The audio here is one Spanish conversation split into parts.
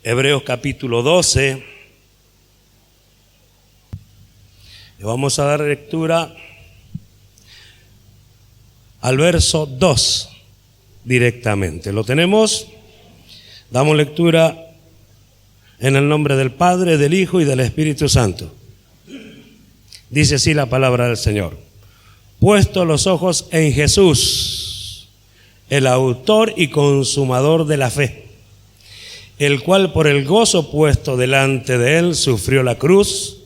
Hebreos capítulo 12. Y vamos a dar lectura al verso 2 directamente. ¿Lo tenemos? Damos lectura en el nombre del Padre, del Hijo y del Espíritu Santo. Dice así la palabra del Señor. Puesto los ojos en Jesús, el autor y consumador de la fe, el cual por el gozo puesto delante de él sufrió la cruz,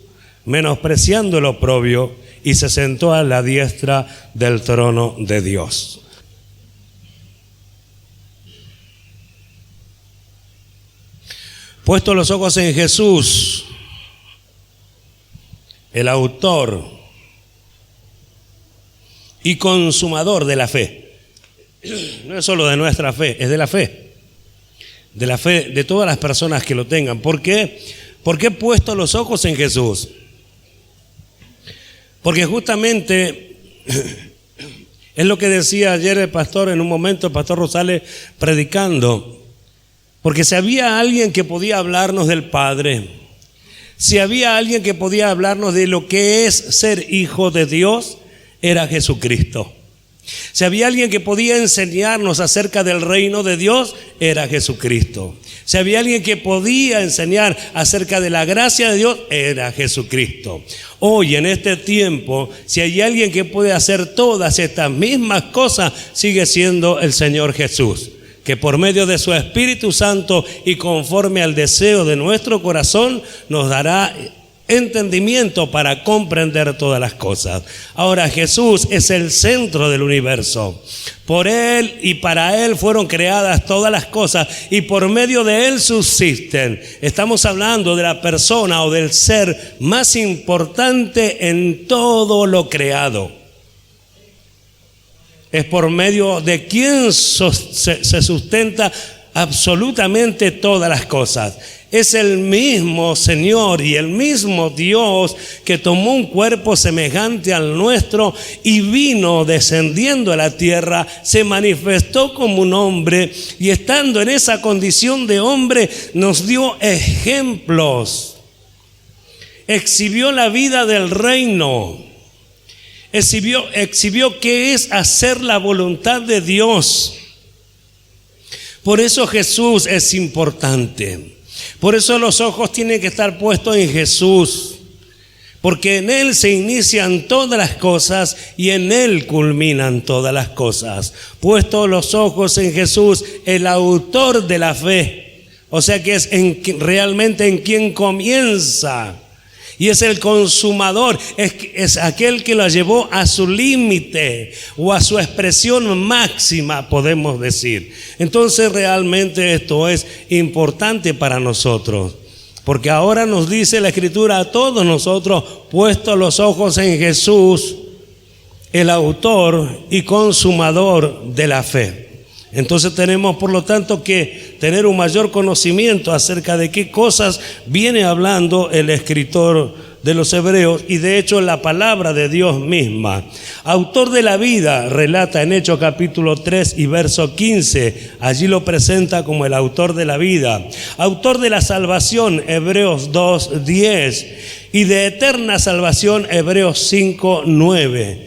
menospreciando el oprobio, y se sentó a la diestra del trono de Dios. Puesto los ojos en Jesús, el autor y consumador de la fe. No es solo de nuestra fe, es de la fe de todas las personas que lo tengan. ¿Por qué? ¿Por qué he puesto los ojos en Jesús? Porque justamente es lo que decía ayer el pastor en un momento, el pastor Rosales predicando. Porque si había alguien que podía hablarnos del Padre, si había alguien que podía hablarnos de lo que es ser hijo de Dios, era Jesucristo. Si había alguien que podía enseñarnos acerca del reino de Dios, era Jesucristo. Si había alguien que podía enseñar acerca de la gracia de Dios, era Jesucristo. Hoy, en este tiempo, si hay alguien que puede hacer todas estas mismas cosas, sigue siendo el Señor Jesús, que por medio de su Espíritu Santo y conforme al deseo de nuestro corazón, nos dará entendimiento para comprender todas las cosas. Ahora, Jesús es el centro del universo. Por Él y para Él fueron creadas todas las cosas y por medio de Él subsisten. Estamos hablando de la persona o del ser más importante en todo lo creado. Es por medio de quien se sustenta absolutamente todas las cosas. Es el mismo Señor y el mismo Dios que tomó un cuerpo semejante al nuestro y vino descendiendo a la tierra, se manifestó como un hombre y estando en esa condición de hombre nos dio ejemplos, exhibió la vida del reino, exhibió qué es hacer la voluntad de Dios. Por eso Jesús es importante. Por eso los ojos tienen que estar puestos en Jesús, porque en Él se inician todas las cosas y en Él culminan todas las cosas. Puestos los ojos en Jesús, el autor de la fe, o sea que es realmente en quien comienza. Y es el consumador, es aquel que la llevó a su límite o a su expresión máxima, podemos decir. Entonces realmente esto es importante para nosotros, porque ahora nos dice la Escritura a todos nosotros, puestos los ojos en Jesús, el autor y consumador de la fe. Entonces tenemos por lo tanto que tener un mayor conocimiento acerca de qué cosas viene hablando el escritor de los Hebreos y de hecho la palabra de Dios misma. Autor de la vida, relata en Hechos capítulo 3 y verso 15, allí lo presenta como el autor de la vida. Autor de la salvación, Hebreos 2, 10, y de eterna salvación, Hebreos 5, 9.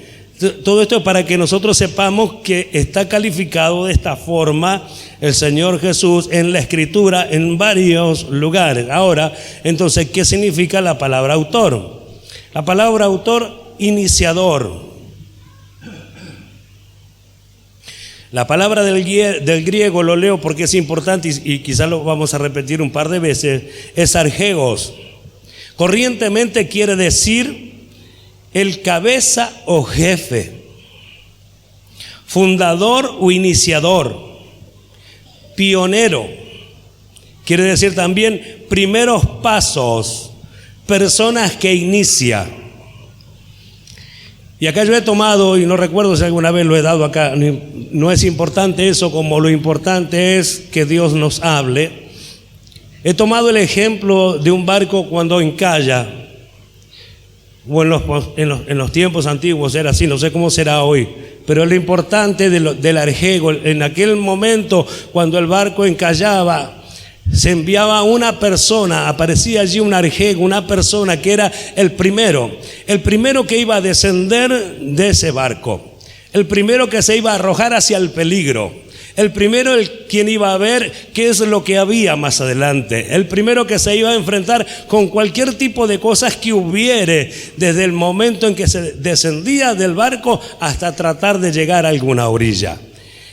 Todo esto es para que nosotros sepamos que está calificado de esta forma el Señor Jesús en la Escritura en varios lugares. Ahora, entonces, ¿qué significa la palabra autor? La palabra autor, iniciador. La palabra del griego, lo leo porque es importante y quizás lo vamos a repetir un par de veces, es argegos. Corrientemente quiere decir el cabeza o jefe, fundador o iniciador, pionero, quiere decir también primeros pasos, personas que inicia. Y acá yo he tomado, y no recuerdo si alguna vez lo he dado acá, no es importante eso como lo importante es que Dios nos hable. He tomado el ejemplo de un barco cuando encalla, o en los tiempos antiguos era así, no sé cómo será hoy, pero lo importante del arjego, en aquel momento cuando el barco encallaba, se enviaba una persona, aparecía allí un arjego, una persona que era el primero que iba a descender de ese barco, el primero que se iba a arrojar hacia el peligro, el primero quien iba a ver qué es lo que había más adelante, el primero que se iba a enfrentar con cualquier tipo de cosas que hubiere desde el momento en que se descendía del barco hasta tratar de llegar a alguna orilla.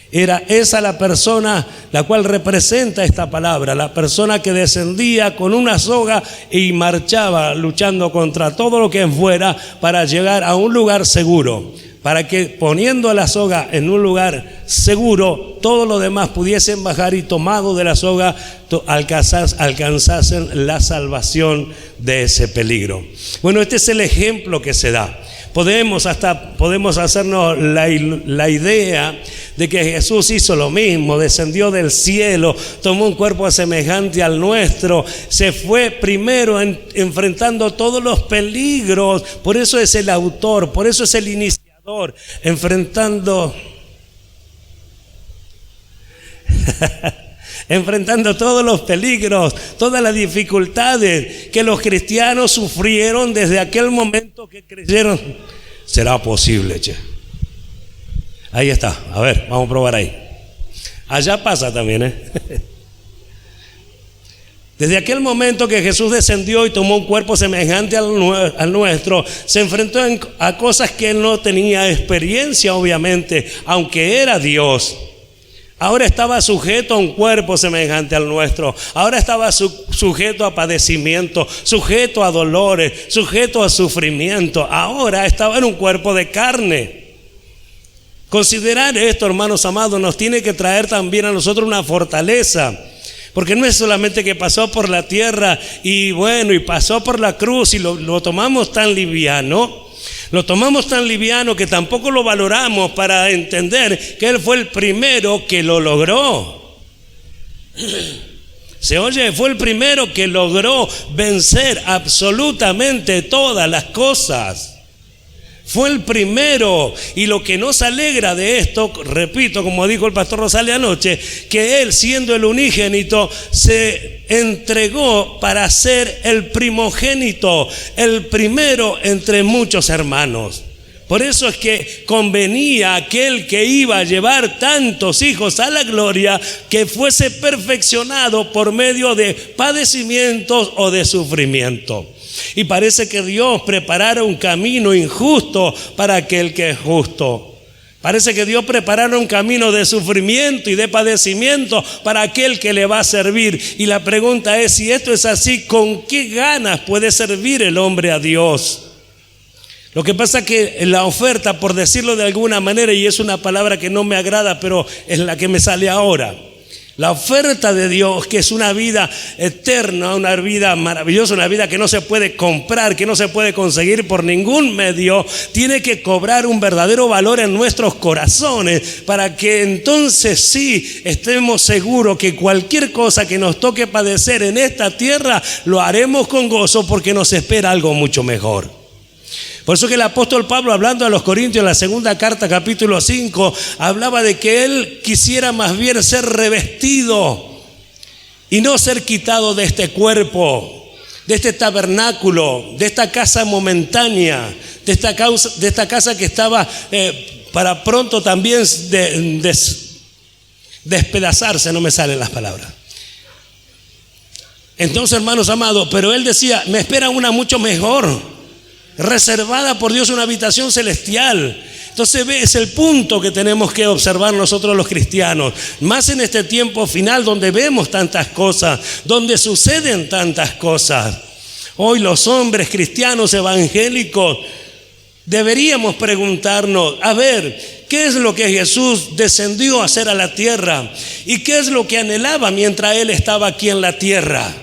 Era esa la persona la cual representa esta palabra, la persona que descendía con una soga y marchaba luchando contra todo lo que fuera para llegar a un lugar seguro, para que poniendo la soga en un lugar seguro, todos los demás pudiesen bajar y tomado de la soga alcanzasen la salvación de ese peligro. Bueno, este es el ejemplo que se da. Podemos hacernos la idea de que Jesús hizo lo mismo, descendió del cielo, tomó un cuerpo semejante al nuestro, se fue primero enfrentando todos los peligros, por eso es el autor, por eso es el iniciador, enfrentando todos los peligros, todas las dificultades que los cristianos sufrieron desde aquel momento que creyeron. ¿Será posible, che? Ahí está, a ver, vamos a probar ahí. Allá pasa también, Desde aquel momento que Jesús descendió y tomó un cuerpo semejante al nuestro, se enfrentó a cosas que él no tenía experiencia, obviamente, aunque era Dios. Ahora estaba sujeto a un cuerpo semejante al nuestro. Ahora estaba sujeto a padecimiento, sujeto a dolores, sujeto a sufrimiento. Ahora estaba en un cuerpo de carne. Considerar esto, hermanos amados, nos tiene que traer también a nosotros una fortaleza. Porque no es solamente que pasó por la tierra y pasó por la cruz y lo tomamos tan liviano. Lo tomamos tan liviano que tampoco lo valoramos para entender que Él fue el primero que lo logró. ¿Se oye? Fue el primero que logró vencer absolutamente todas las cosas. Fue el primero, y lo que nos alegra de esto, repito, como dijo el pastor Rosales anoche, que Él, siendo el unigénito, se entregó para ser el primogénito, el primero entre muchos hermanos. Por eso es que convenía aquel que iba a llevar tantos hijos a la gloria, que fuese perfeccionado por medio de padecimientos o de sufrimiento. Y parece que Dios preparara un camino injusto para aquel que es justo. Parece que Dios preparara un camino de sufrimiento y de padecimiento para aquel que le va a servir. Y la pregunta es, si esto es así, ¿con qué ganas puede servir el hombre a Dios? Lo que pasa es que la oferta, por decirlo de alguna manera, y es una palabra que no me agrada, pero es la que me sale ahora. La oferta de Dios, que es una vida eterna, una vida maravillosa, una vida que no se puede comprar, que no se puede conseguir por ningún medio, tiene que cobrar un verdadero valor en nuestros corazones para que entonces sí estemos seguros que cualquier cosa que nos toque padecer en esta tierra lo haremos con gozo, porque nos espera algo mucho mejor. Por eso que el apóstol Pablo, hablando a los Corintios en la segunda carta, capítulo 5, hablaba de que él quisiera más bien ser revestido y no ser quitado de este cuerpo, de este tabernáculo, de esta casa momentánea, de esta casa que estaba para pronto también despedazarse, no me salen las palabras. Entonces, hermanos amados, pero él decía, me espera una mucho mejor, reservada por Dios, una habitación celestial. Entonces es el punto que tenemos que observar nosotros los cristianos, más en este tiempo final donde vemos tantas cosas, donde suceden tantas cosas. Hoy los hombres cristianos evangélicos deberíamos preguntarnos, a ver, ¿qué es lo que Jesús descendió a hacer a la tierra? ¿Y qué es lo que anhelaba mientras Él estaba aquí en la tierra?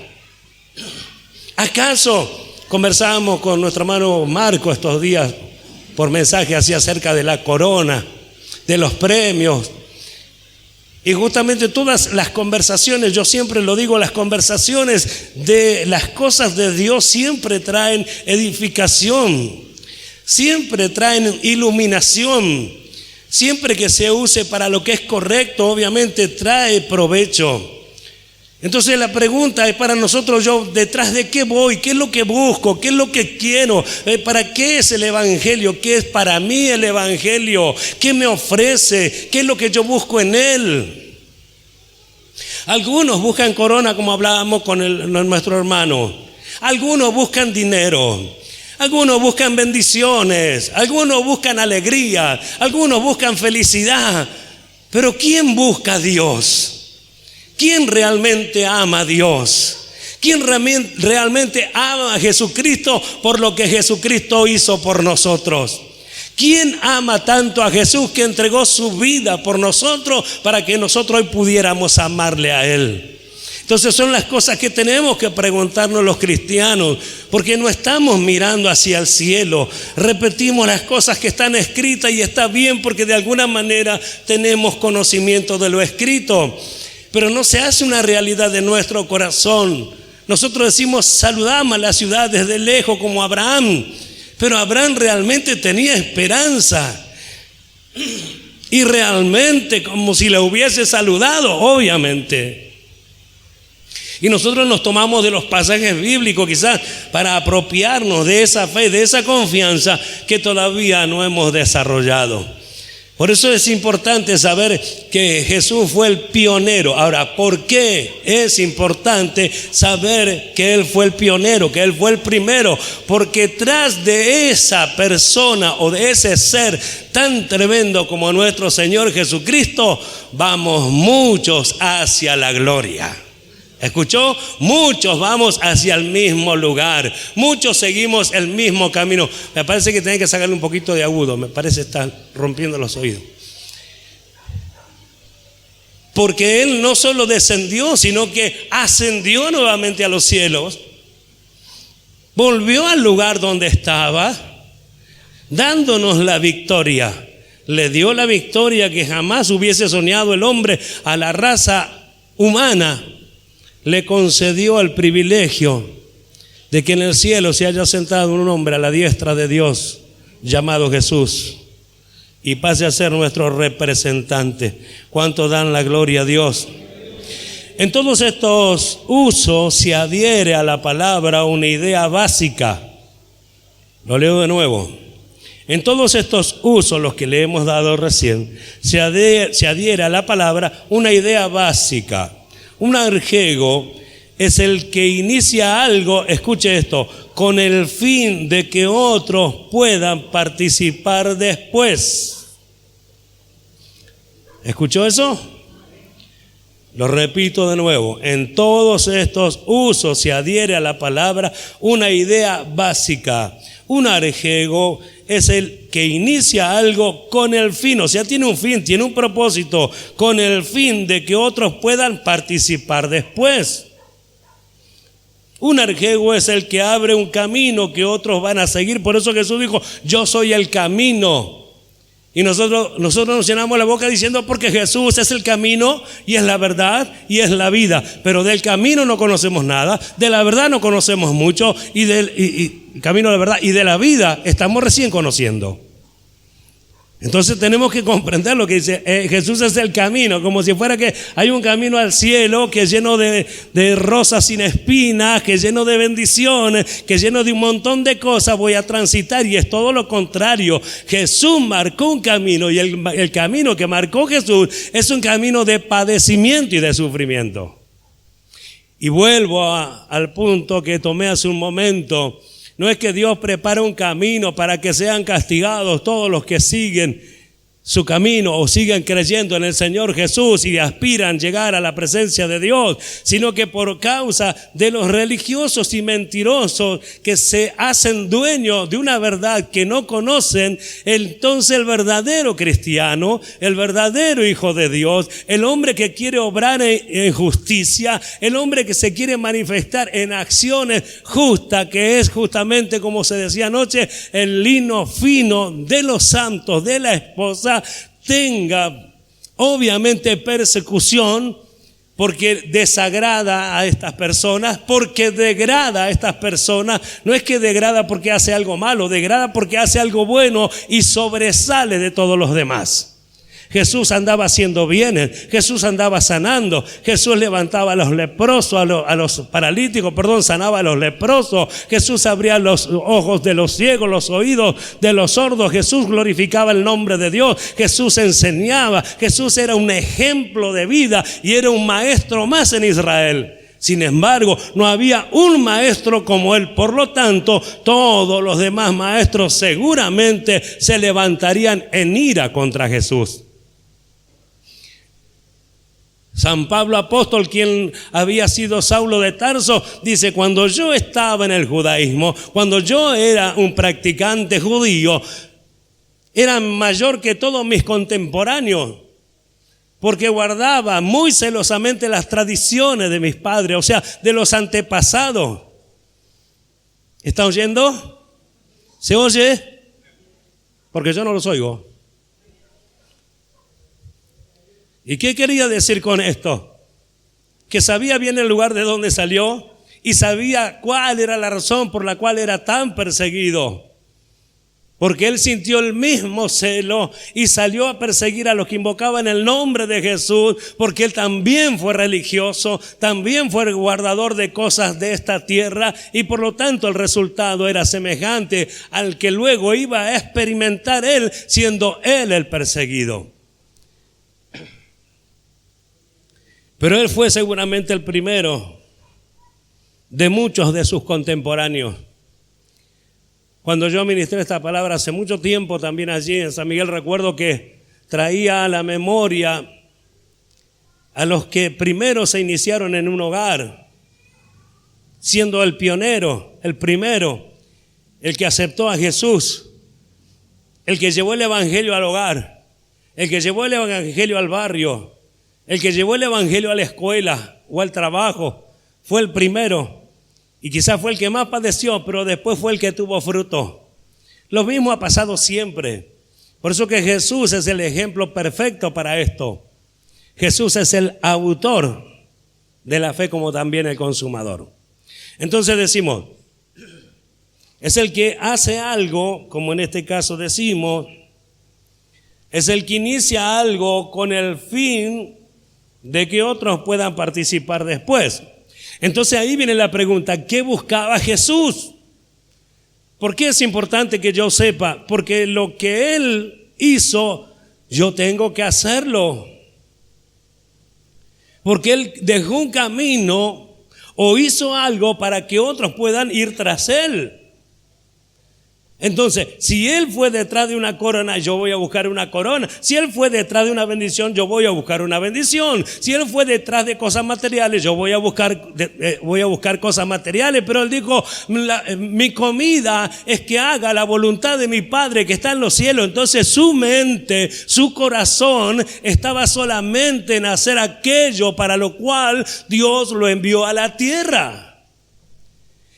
¿Acaso conversábamos con nuestro hermano Marco estos días por mensaje así acerca de la corona, de los premios? Y justamente todas las conversaciones, yo siempre lo digo, las conversaciones de las cosas de Dios siempre traen edificación, siempre traen iluminación, siempre que se use para lo que es correcto, obviamente trae provecho. Entonces la pregunta es para nosotros: yo detrás de qué voy, qué es lo que busco, qué es lo que quiero, para qué es el evangelio, qué es para mí el evangelio, qué me ofrece, qué es lo que yo busco en él. Algunos buscan corona, como hablábamos con nuestro hermano. Algunos buscan dinero, algunos buscan bendiciones, algunos buscan alegría, algunos buscan felicidad. Pero ¿quién busca a Dios? ¿Quién realmente ama a Dios? ¿Quién realmente ama a Jesucristo por lo que Jesucristo hizo por nosotros? ¿Quién ama tanto a Jesús que entregó su vida por nosotros para que nosotros hoy pudiéramos amarle a Él? Entonces son las cosas que tenemos que preguntarnos los cristianos, porque no estamos mirando hacia el cielo. Repetimos las cosas que están escritas y está bien, porque de alguna manera tenemos conocimiento de lo escrito, pero no se hace una realidad de nuestro corazón. Nosotros decimos, saludamos a la ciudad desde lejos como Abraham, pero Abraham realmente tenía esperanza, y realmente como si le hubiese saludado, obviamente. Y nosotros nos tomamos de los pasajes bíblicos quizás para apropiarnos de esa fe, de esa confianza que todavía no hemos desarrollado. Por eso es importante saber que Jesús fue el pionero. Ahora, ¿por qué es importante saber que Él fue el pionero, que Él fue el primero? Porque tras de esa persona o de ese ser tan tremendo como nuestro Señor Jesucristo, vamos muchos hacia la gloria. ¿Escuchó? Muchos vamos hacia el mismo lugar, muchos seguimos el mismo camino. Me parece que tiene que sacarle un poquito de agudo, me parece que está rompiendo los oídos. Porque Él no solo descendió, sino que ascendió nuevamente a los cielos, volvió al lugar donde estaba, dándonos la victoria. Le dio la victoria que jamás hubiese soñado el hombre a la raza humana. Le concedió el privilegio de que en el cielo se haya sentado un hombre a la diestra de Dios llamado Jesús y pase a ser nuestro representante. ¿Cuánto dan la gloria a Dios? En todos estos usos se adhiere a la palabra una idea básica. Lo leo de nuevo. En todos estos usos, los que le hemos dado recién, se adhiere a la palabra una idea básica. Un arjego es el que inicia algo, escuche esto, con el fin de que otros puedan participar después. ¿Escuchó eso? Lo repito de nuevo. En todos estos usos se adhiere a la palabra una idea básica. Un arjego es el que inicia algo con el fin, o sea, tiene un fin, tiene un propósito, con el fin de que otros puedan participar después. Un arjego es el que abre un camino que otros van a seguir. Por eso Jesús dijo, yo soy el camino. Y nosotros nos llenamos la boca diciendo, porque Jesús es el camino y es la verdad y es la vida. Pero del camino no conocemos nada, de la verdad no conocemos mucho, y del camino de la verdad y de la vida estamos recién conociendo. Entonces tenemos que comprender lo que dice, Jesús es el camino, como si fuera que hay un camino al cielo que es lleno de rosas sin espinas, que es lleno de bendiciones, que es lleno de un montón de cosas, voy a transitar, y es todo lo contrario. Jesús marcó un camino, y el camino que marcó Jesús es un camino de padecimiento y de sufrimiento. Y vuelvo al punto que tomé hace un momento. No es que Dios prepara un camino para que sean castigados todos los que siguen su camino o sigan creyendo en el Señor Jesús y aspiran llegar a la presencia de Dios, sino que por causa de los religiosos y mentirosos que se hacen dueños de una verdad que no conocen, entonces el verdadero cristiano, el verdadero hijo de Dios, el hombre que quiere obrar en justicia, el hombre que se quiere manifestar en acciones justas, que es justamente, como se decía anoche, el lino fino de los santos, de la esposa, tenga obviamente persecución, porque desagrada a estas personas, porque degrada a estas personas. No es que degrada porque hace algo malo, degrada porque hace algo bueno y sobresale de todos los demás. Jesús andaba haciendo bienes, Jesús andaba sanando, Jesús levantaba a los leprosos, a los paralíticos, sanaba a los leprosos, Jesús abría los ojos de los ciegos, los oídos de los sordos, Jesús glorificaba el nombre de Dios, Jesús enseñaba, Jesús era un ejemplo de vida y era un maestro más en Israel. Sin embargo, no había un maestro como él. Por lo tanto, todos los demás maestros seguramente se levantarían en ira contra Jesús. San Pablo apóstol, quien había sido Saulo de Tarso, dice: cuando yo estaba en el judaísmo, cuando yo era un practicante judío, era mayor que todos mis contemporáneos, porque guardaba muy celosamente las tradiciones de mis padres, o sea, de los antepasados. ¿Está oyendo? ¿Se oye? Porque yo no los oigo. ¿Y qué quería decir con esto? Que sabía bien el lugar de donde salió y sabía cuál era la razón por la cual era tan perseguido. Porque él sintió el mismo celo y salió a perseguir a los que invocaban el nombre de Jesús, porque él también fue religioso, también fue guardador de cosas de esta tierra, y por lo tanto el resultado era semejante al que luego iba a experimentar él, siendo él el perseguido. Pero él fue seguramente el primero de muchos de sus contemporáneos. Cuando yo ministré esta palabra hace mucho tiempo también allí en San Miguel, recuerdo que traía a la memoria a los que primero se iniciaron en un hogar, siendo el pionero, el primero, el que aceptó a Jesús, el que llevó el evangelio al hogar, el que llevó el evangelio al barrio, el que llevó el evangelio a la escuela o al trabajo, fue el primero. Y quizás fue el que más padeció, pero después fue el que tuvo fruto. Lo mismo ha pasado siempre. Por eso que Jesús es el ejemplo perfecto para esto. Jesús es el autor de la fe como también el consumador. Entonces decimos, es el que hace algo, como en este caso decimos, es el que inicia algo con el fin de que otros puedan participar después. Entonces ahí viene la pregunta: ¿qué buscaba Jesús? ¿Por qué es importante que yo sepa? Porque lo que Él hizo, yo tengo que hacerlo. Porque Él dejó un camino o hizo algo para que otros puedan ir tras Él. Entonces, si Él fue detrás de una corona, yo voy a buscar una corona. Si Él fue detrás de una bendición, yo voy a buscar una bendición. Si Él fue detrás de cosas materiales, yo voy a buscar cosas materiales. Pero Él dijo, mi comida es que haga la voluntad de mi Padre que está en los cielos. Entonces su mente, su corazón estaba solamente en hacer aquello para lo cual Dios lo envió a la tierra.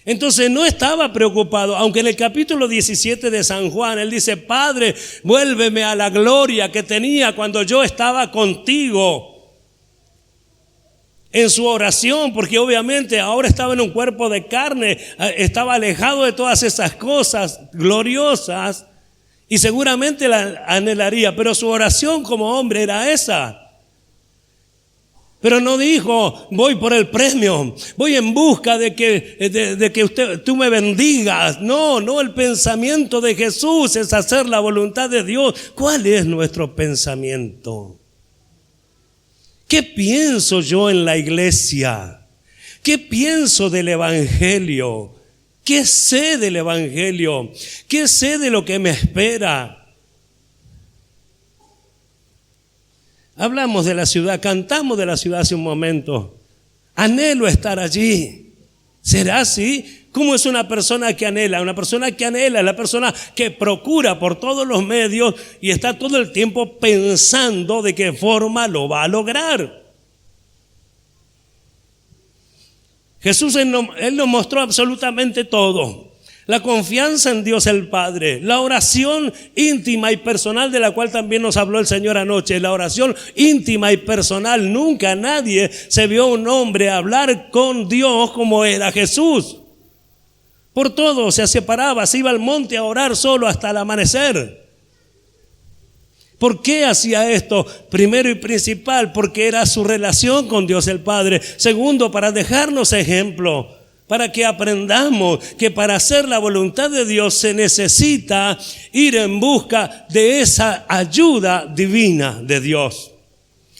Entonces no estaba preocupado, aunque en el capítulo 17 de San Juan él dice: Padre, vuélveme a la gloria que tenía cuando yo estaba contigo. En su oración, porque obviamente ahora estaba en un cuerpo de carne, estaba alejado de todas esas cosas gloriosas y seguramente la anhelaría, pero su oración como hombre era esa. Pero no dijo: voy por el premio, voy en busca de que tú me bendigas. No, el pensamiento de Jesús es hacer la voluntad de Dios. ¿Cuál es nuestro pensamiento? ¿Qué pienso yo en la iglesia? ¿Qué pienso del evangelio? ¿Qué sé del evangelio? ¿Qué sé de lo que me espera? Hablamos de la ciudad, cantamos de la ciudad hace un momento. Anhelo estar allí. ¿Será así? ¿Cómo es una persona que anhela? Una persona que anhela es la persona que procura por todos los medios y está todo el tiempo pensando de qué forma lo va a lograr. Jesús, Él nos mostró absolutamente todo. La confianza en Dios el Padre, la oración íntima y personal de la cual también nos habló el Señor anoche, la oración íntima y personal. Nunca nadie se vio un hombre hablar con Dios como era Jesús. Por todo se separaba, se iba al monte a orar solo hasta el amanecer. ¿Por qué hacía esto? Primero y principal, porque era su relación con Dios el Padre. Segundo, para dejarnos ejemplo, para que aprendamos que para hacer la voluntad de Dios se necesita ir en busca de esa ayuda divina de Dios.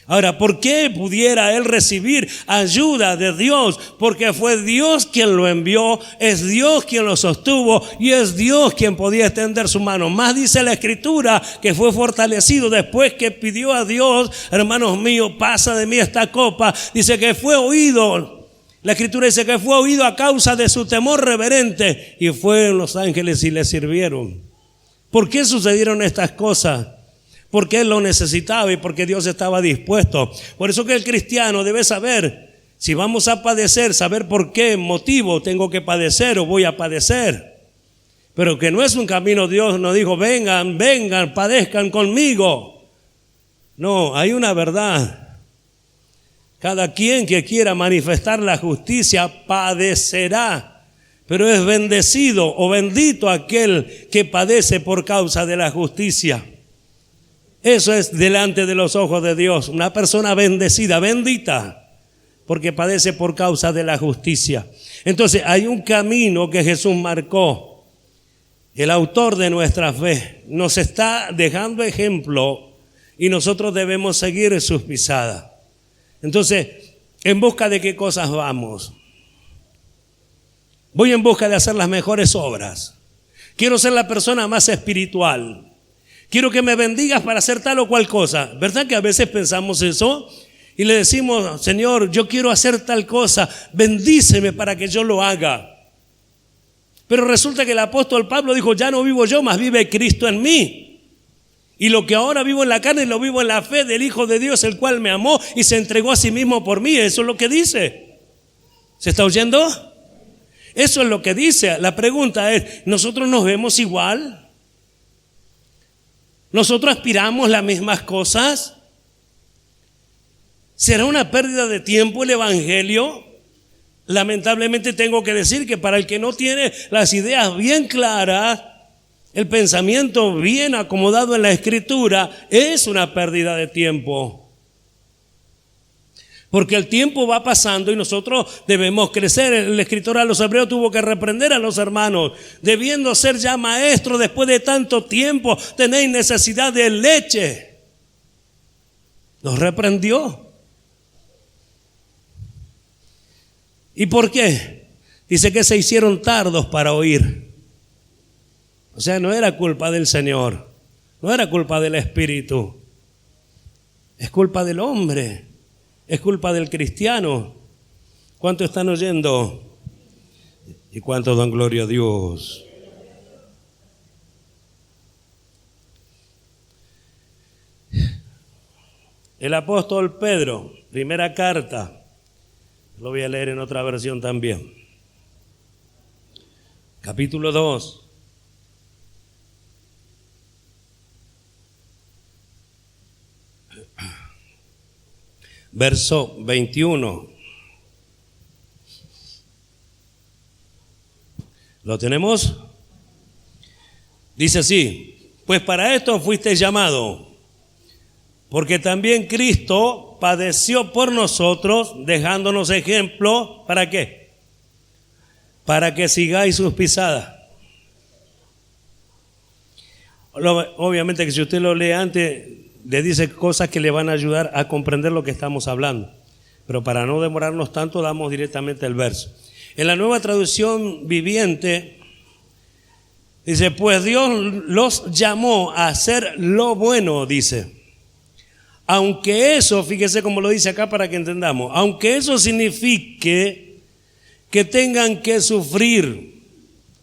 Ahora, ¿por qué pudiera él recibir ayuda de Dios? Porque fue Dios quien lo envió, es Dios quien lo sostuvo y es Dios quien podía extender su mano. Más dice la Escritura que fue fortalecido después que pidió a Dios, hermanos míos, pasa de mí esta copa. Dice que fue oído, la Escritura dice que fue oído a causa de su temor reverente y fueron los ángeles y le sirvieron. ¿Por qué sucedieron estas cosas? Porque él lo necesitaba y porque Dios estaba dispuesto. Por eso que el cristiano debe saber, si vamos a padecer, saber por qué motivo tengo que padecer o voy a padecer. Pero que no es un camino, Dios nos dijo, vengan, padezcan conmigo. No, hay una verdad. Cada quien que quiera manifestar la justicia padecerá. Pero es bendecido o bendito aquel que padece por causa de la justicia. Eso es delante de los ojos de Dios. Una persona bendecida, bendita, porque padece por causa de la justicia. Entonces hay un camino que Jesús marcó. El autor de nuestra fe nos está dejando ejemplo y nosotros debemos seguir sus pisadas. Entonces, ¿en busca de qué cosas vamos? Voy en busca de hacer las mejores obras. Quiero ser la persona más espiritual. Quiero que me bendigas para hacer tal o cual cosa. ¿Verdad que a veces pensamos eso? Y le decimos, Señor, yo quiero hacer tal cosa, bendíceme para que yo lo haga. Pero resulta que el apóstol Pablo dijo, ya no vivo yo, mas vive Cristo en mí. Y lo que ahora vivo en la carne, lo vivo en la fe del Hijo de Dios, el cual me amó y se entregó a sí mismo por mí. Eso es lo que dice. ¿Se está oyendo? Eso es lo que dice. La pregunta es, ¿nosotros nos vemos igual? ¿Nosotros aspiramos las mismas cosas? ¿Será una pérdida de tiempo el evangelio? Lamentablemente tengo que decir que para el que no tiene las ideas bien claras, el pensamiento bien acomodado en la Escritura, es una pérdida de tiempo. Porque el tiempo va pasando y nosotros debemos crecer. El escritor a los Hebreos tuvo que reprender a los hermanos. Debiendo ser ya maestros después de tanto tiempo, tenéis necesidad de leche. Los reprendió. ¿Y por qué? Dice que se hicieron tardos para oír. O sea, no era culpa del Señor, no era culpa del Espíritu, es culpa del hombre. Es culpa del cristiano. ¿Cuántos están oyendo? ¿Y cuántos dan gloria a Dios? El apóstol Pedro, primera carta, lo voy a leer en otra versión también. Capítulo 2. Verso 21. ¿Lo tenemos? Dice así: pues para esto fuiste llamado, porque también Cristo padeció por nosotros, dejándonos ejemplo, ¿para qué? Para que sigáis sus pisadas. Obviamente que si usted lo lee antes, le dice cosas que le van a ayudar a comprender lo que estamos hablando. Pero para no demorarnos tanto, damos directamente el verso. En la Nueva Traducción Viviente, dice, pues Dios los llamó a hacer lo bueno, dice. Aunque eso, fíjese cómo lo dice acá para que entendamos, aunque eso signifique que tengan que sufrir,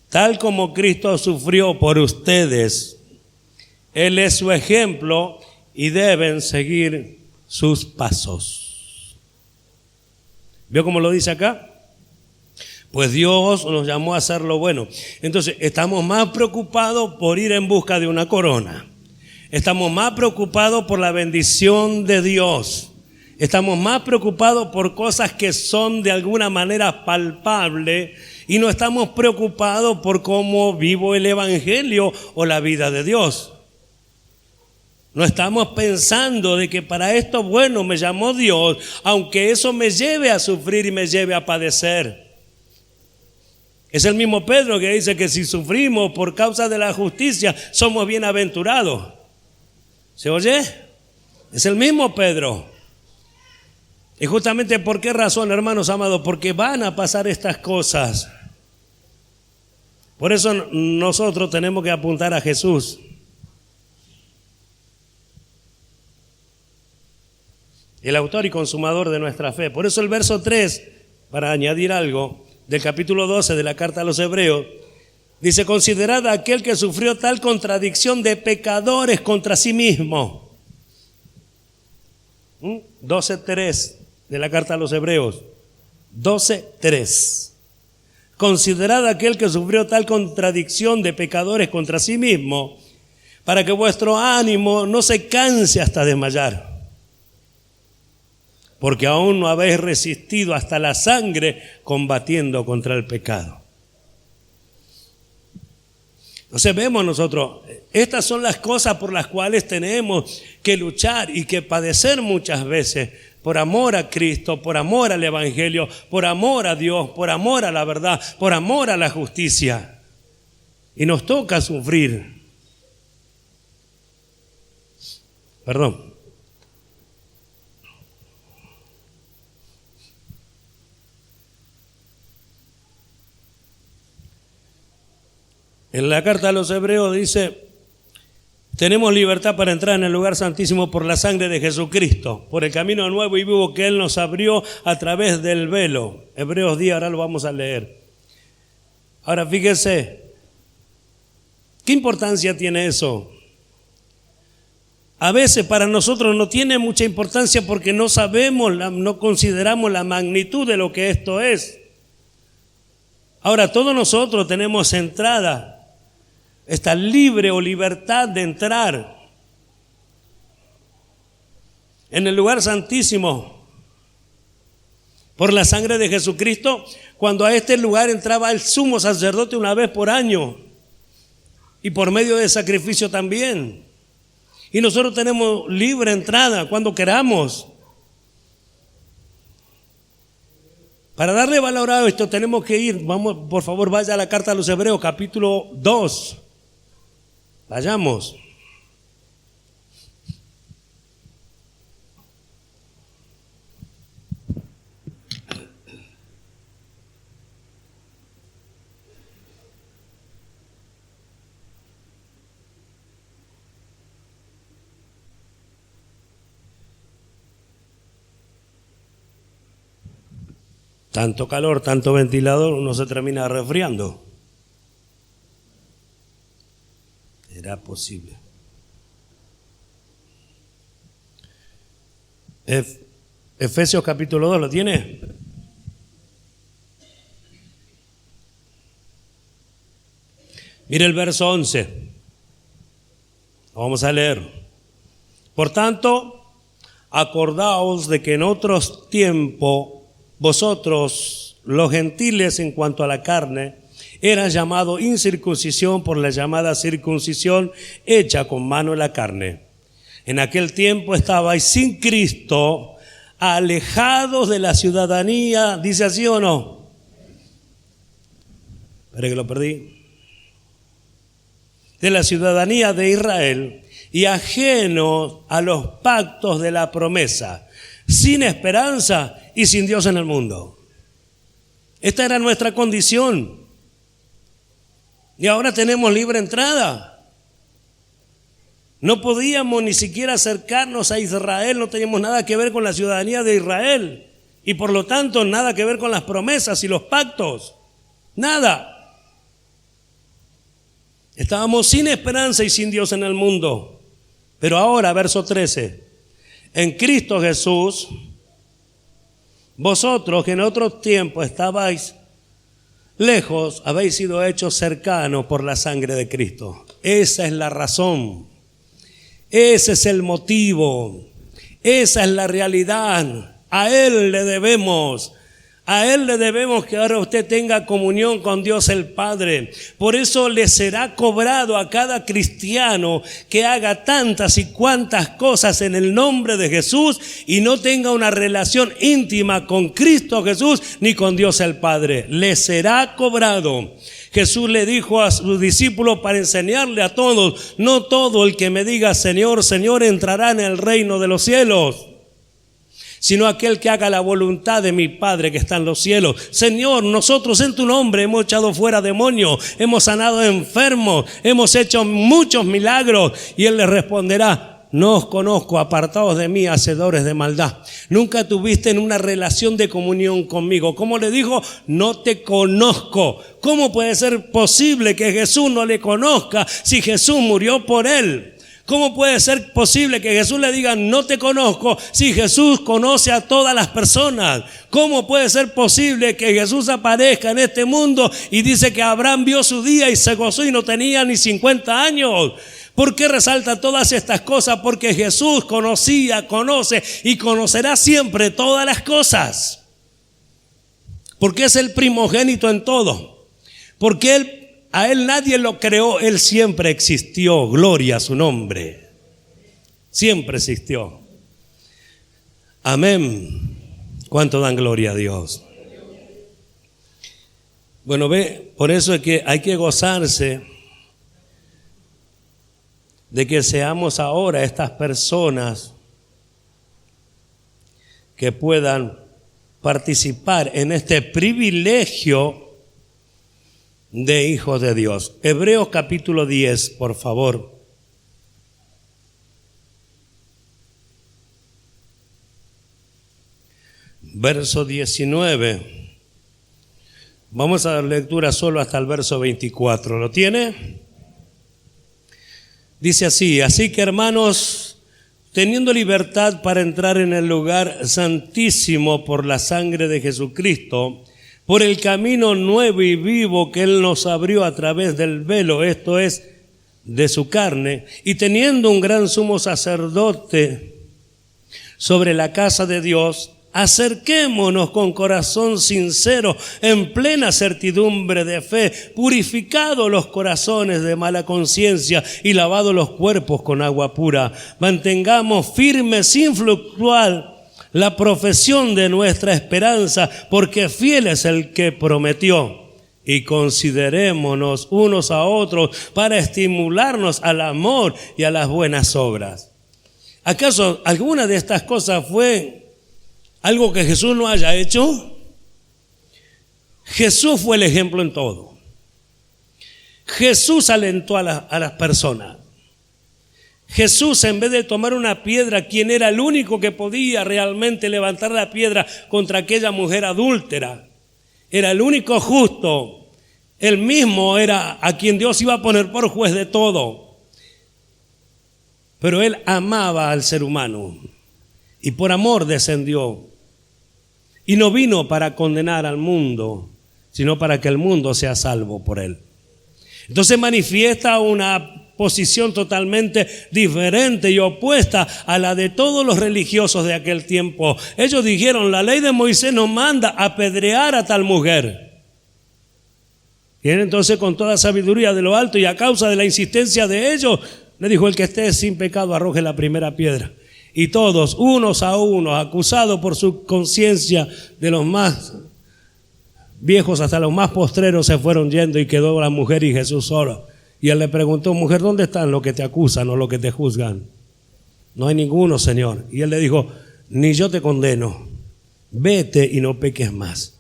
tal como Cristo sufrió por ustedes, Él es su ejemplo y deben seguir sus pasos. ¿Vio cómo lo dice acá? Pues Dios nos llamó a hacer lo bueno. Entonces, estamos más preocupados por ir en busca de una corona. Estamos más preocupados por la bendición de Dios. Estamos más preocupados por cosas que son de alguna manera palpables y no estamos preocupados por cómo vivo el evangelio o la vida de Dios. No estamos pensando de que para esto bueno me llamó Dios, aunque eso me lleve a sufrir y me lleve a padecer. Es el mismo Pedro que dice que si sufrimos por causa de la justicia, somos bienaventurados. ¿Se oye? Es el mismo Pedro. Y justamente ¿por qué razón, hermanos amados? Porque van a pasar estas cosas. Por eso nosotros tenemos que apuntar a Jesús. El autor y consumador de nuestra fe. Por eso el verso 3, para añadir algo, del capítulo 12 de la carta a los Hebreos, dice: considerad a aquel que sufrió tal contradicción de pecadores contra sí mismo. 12:3 de la carta a los Hebreos. 12:3. Considerad a aquel que sufrió tal contradicción de pecadores contra sí mismo, para que vuestro ánimo no se canse hasta desmayar. Porque aún no habéis resistido hasta la sangre combatiendo contra el pecado. Entonces vemos nosotros, estas son las cosas por las cuales tenemos que luchar y que padecer muchas veces, por amor a Cristo, por amor al Evangelio, por amor a Dios, por amor a la verdad, por amor a la justicia. Y nos toca sufrir. Perdón. En la carta a los Hebreos dice: tenemos libertad para entrar en el lugar santísimo por la sangre de Jesucristo, por el camino nuevo y vivo que Él nos abrió a través del velo. Hebreos 10, ahora lo vamos a leer. Ahora fíjese, ¿qué importancia tiene eso? A veces para nosotros no tiene mucha importancia porque no sabemos, no consideramos la magnitud de lo que esto es. Ahora todos nosotros tenemos entrada, está libre o libertad de entrar en el lugar santísimo por la sangre de Jesucristo, cuando a este lugar entraba el sumo sacerdote una vez por año y por medio de sacrificio también. Y nosotros tenemos libre entrada cuando queramos. Para darle valor a esto tenemos que ir, vamos, por favor, vaya a la carta a los Hebreos, capítulo 2. Vayamos. Tanto calor, tanto ventilador, uno se termina resfriando. ¿Será posible? Efesios capítulo 2, ¿lo tiene? Mire el verso 11. Vamos a leer. Por tanto, acordaos de que en otros tiempos vosotros, los gentiles en cuanto a la carne, era llamado incircuncisión por la llamada circuncisión hecha con mano en la carne. En aquel tiempo estabais sin Cristo, alejados de la ciudadanía, ¿dice así o no? Espera que lo perdí. De la ciudadanía de Israel y ajenos a los pactos de la promesa, sin esperanza y sin Dios en el mundo. Esta era nuestra condición. Y ahora tenemos libre entrada. No podíamos ni siquiera acercarnos a Israel, no teníamos nada que ver con la ciudadanía de Israel y por lo tanto nada que ver con las promesas y los pactos. Nada. Estábamos sin esperanza y sin Dios en el mundo. Pero ahora, verso 13, en Cristo Jesús, vosotros que en otro tiempo estabais lejos, habéis sido hechos cercanos por la sangre de Cristo. Esa es la razón, ese es el motivo, esa es la realidad. A Él le debemos, A Él le debemos que ahora usted tenga comunión con Dios el Padre. Por eso le será cobrado a cada cristiano que haga tantas y cuantas cosas en el nombre de Jesús y no tenga una relación íntima con Cristo Jesús ni con Dios el Padre. Le será cobrado. Jesús le dijo a sus discípulos para enseñarle a todos: no todo el que me diga Señor, Señor entrará en el reino de los cielos, sino aquel que haga la voluntad de mi Padre que está en los cielos. Señor, nosotros en tu nombre hemos echado fuera demonios, hemos sanado enfermos, hemos hecho muchos milagros. Y Él le responderá: no os conozco, apartados de mí, hacedores de maldad. Nunca tuviste en una relación de comunión conmigo. ¿Cómo le dijo? No te conozco. ¿Cómo puede ser posible que Jesús no le conozca si Jesús murió por él? ¿Cómo puede ser posible que Jesús le diga no te conozco si Jesús conoce a todas las personas? ¿Cómo puede ser posible que Jesús aparezca en este mundo y dice que Abraham vio su día y se gozó y no tenía ni 50 años? ¿Por qué resalta todas estas cosas? Porque Jesús conocía, conoce y conocerá siempre todas las cosas. Porque es el primogénito en todo. Porque a Él nadie lo creó, Él siempre existió. Gloria a su nombre. Siempre existió. Amén. ¿Cuánto dan gloria a Dios? Bueno, por eso es que hay que gozarse de que seamos ahora estas personas que puedan participar en este privilegio de hijos de Dios. Hebreos capítulo 10, por favor. Verso 19. Vamos a dar lectura solo hasta el verso 24. ¿Lo tiene? Dice así: así que, hermanos, teniendo libertad para entrar en el lugar santísimo por la sangre de Jesucristo, por el camino nuevo y vivo que Él nos abrió a través del velo, esto es, de su carne, y teniendo un gran sumo sacerdote sobre la casa de Dios, acerquémonos con corazón sincero, en plena certidumbre de fe, purificados los corazones de mala conciencia y lavados los cuerpos con agua pura. Mantengamos firme sin fluctuar la profesión de nuestra esperanza, porque fiel es el que prometió. Y considerémonos unos a otros para estimularnos al amor y a las buenas obras. ¿Acaso alguna de estas cosas fue algo que Jesús no haya hecho? Jesús fue el ejemplo en todo. Jesús alentó a las personas. Jesús, en vez de tomar una piedra, quien era el único que podía realmente levantar la piedra contra aquella mujer adúltera, era el único justo, él mismo era a quien Dios iba a poner por juez de todo. Pero él amaba al ser humano y por amor descendió. Y no vino para condenar al mundo, sino para que el mundo sea salvo por él. Entonces manifiesta una posición totalmente diferente y opuesta a la de todos los religiosos de aquel tiempo. Ellos dijeron: la ley de Moisés nos manda a apedrear a tal mujer. Y él entonces, con toda sabiduría de lo alto y a causa de la insistencia de ellos, le dijo: el que esté sin pecado arroje la primera piedra. Y todos, unos a unos, acusados por su conciencia, de los más viejos hasta los más postreros, se fueron yendo y quedó la mujer y Jesús solo. Y él le preguntó: mujer, ¿dónde están los que te acusan o los que te juzgan? No hay ninguno, Señor. Y él le dijo: ni yo te condeno, vete y no peques más.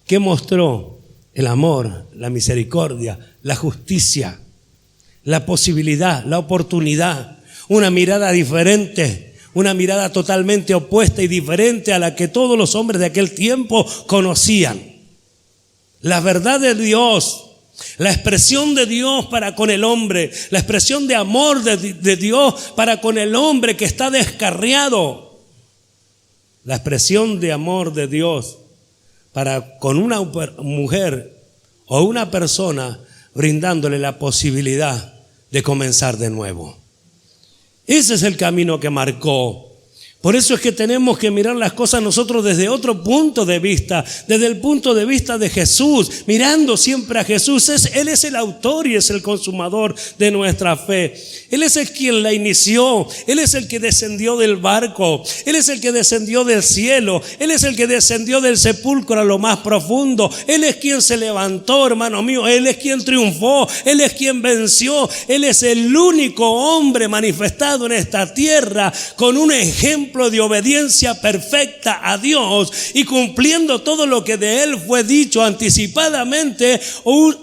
¿Qué mostró? El amor, la misericordia, la justicia, la posibilidad, la oportunidad, una mirada diferente, una mirada totalmente opuesta y diferente a la que todos los hombres de aquel tiempo conocían. La verdad de Dios, la expresión de Dios para con el hombre, la expresión de amor de Dios para con el hombre que está descarriado, la expresión de amor de Dios para con una mujer o una persona, brindándole la posibilidad de comenzar de nuevo. Ese es el camino que marcó. Por eso es que tenemos que mirar las cosas nosotros desde otro punto de vista, desde el punto de vista de Jesús, mirando siempre a Jesús. Él es el autor y es el consumador de nuestra fe. Él es el quien la inició, Él es el que descendió del barco, Él es el que descendió del cielo, Él es el que descendió del sepulcro a lo más profundo. Él es quien se levantó, hermano mío, Él es quien triunfó, Él es quien venció. Él es el único hombre manifestado en esta tierra con un ejemplo de obediencia perfecta a Dios y cumpliendo todo lo que de Él fue dicho anticipadamente.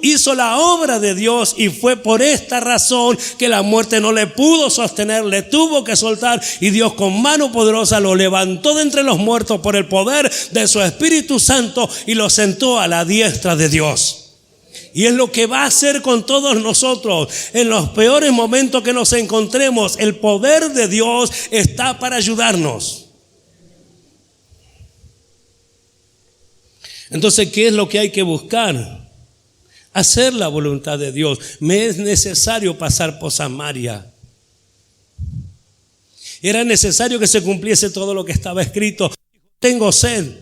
Hizo la obra de Dios y fue por esta razón que la muerte no le pudo sostener, le tuvo que soltar, y Dios con mano poderosa lo levantó de entre los muertos por el poder de su Espíritu Santo y lo sentó a la diestra de Dios. Y es lo que va a hacer con todos nosotros. En los peores momentos que nos encontremos, el poder de Dios está para ayudarnos. Entonces, ¿qué es lo que hay que buscar? Hacer la voluntad de Dios. Me es necesario pasar por Samaria. Era necesario que se cumpliese todo lo que estaba escrito. Tengo sed.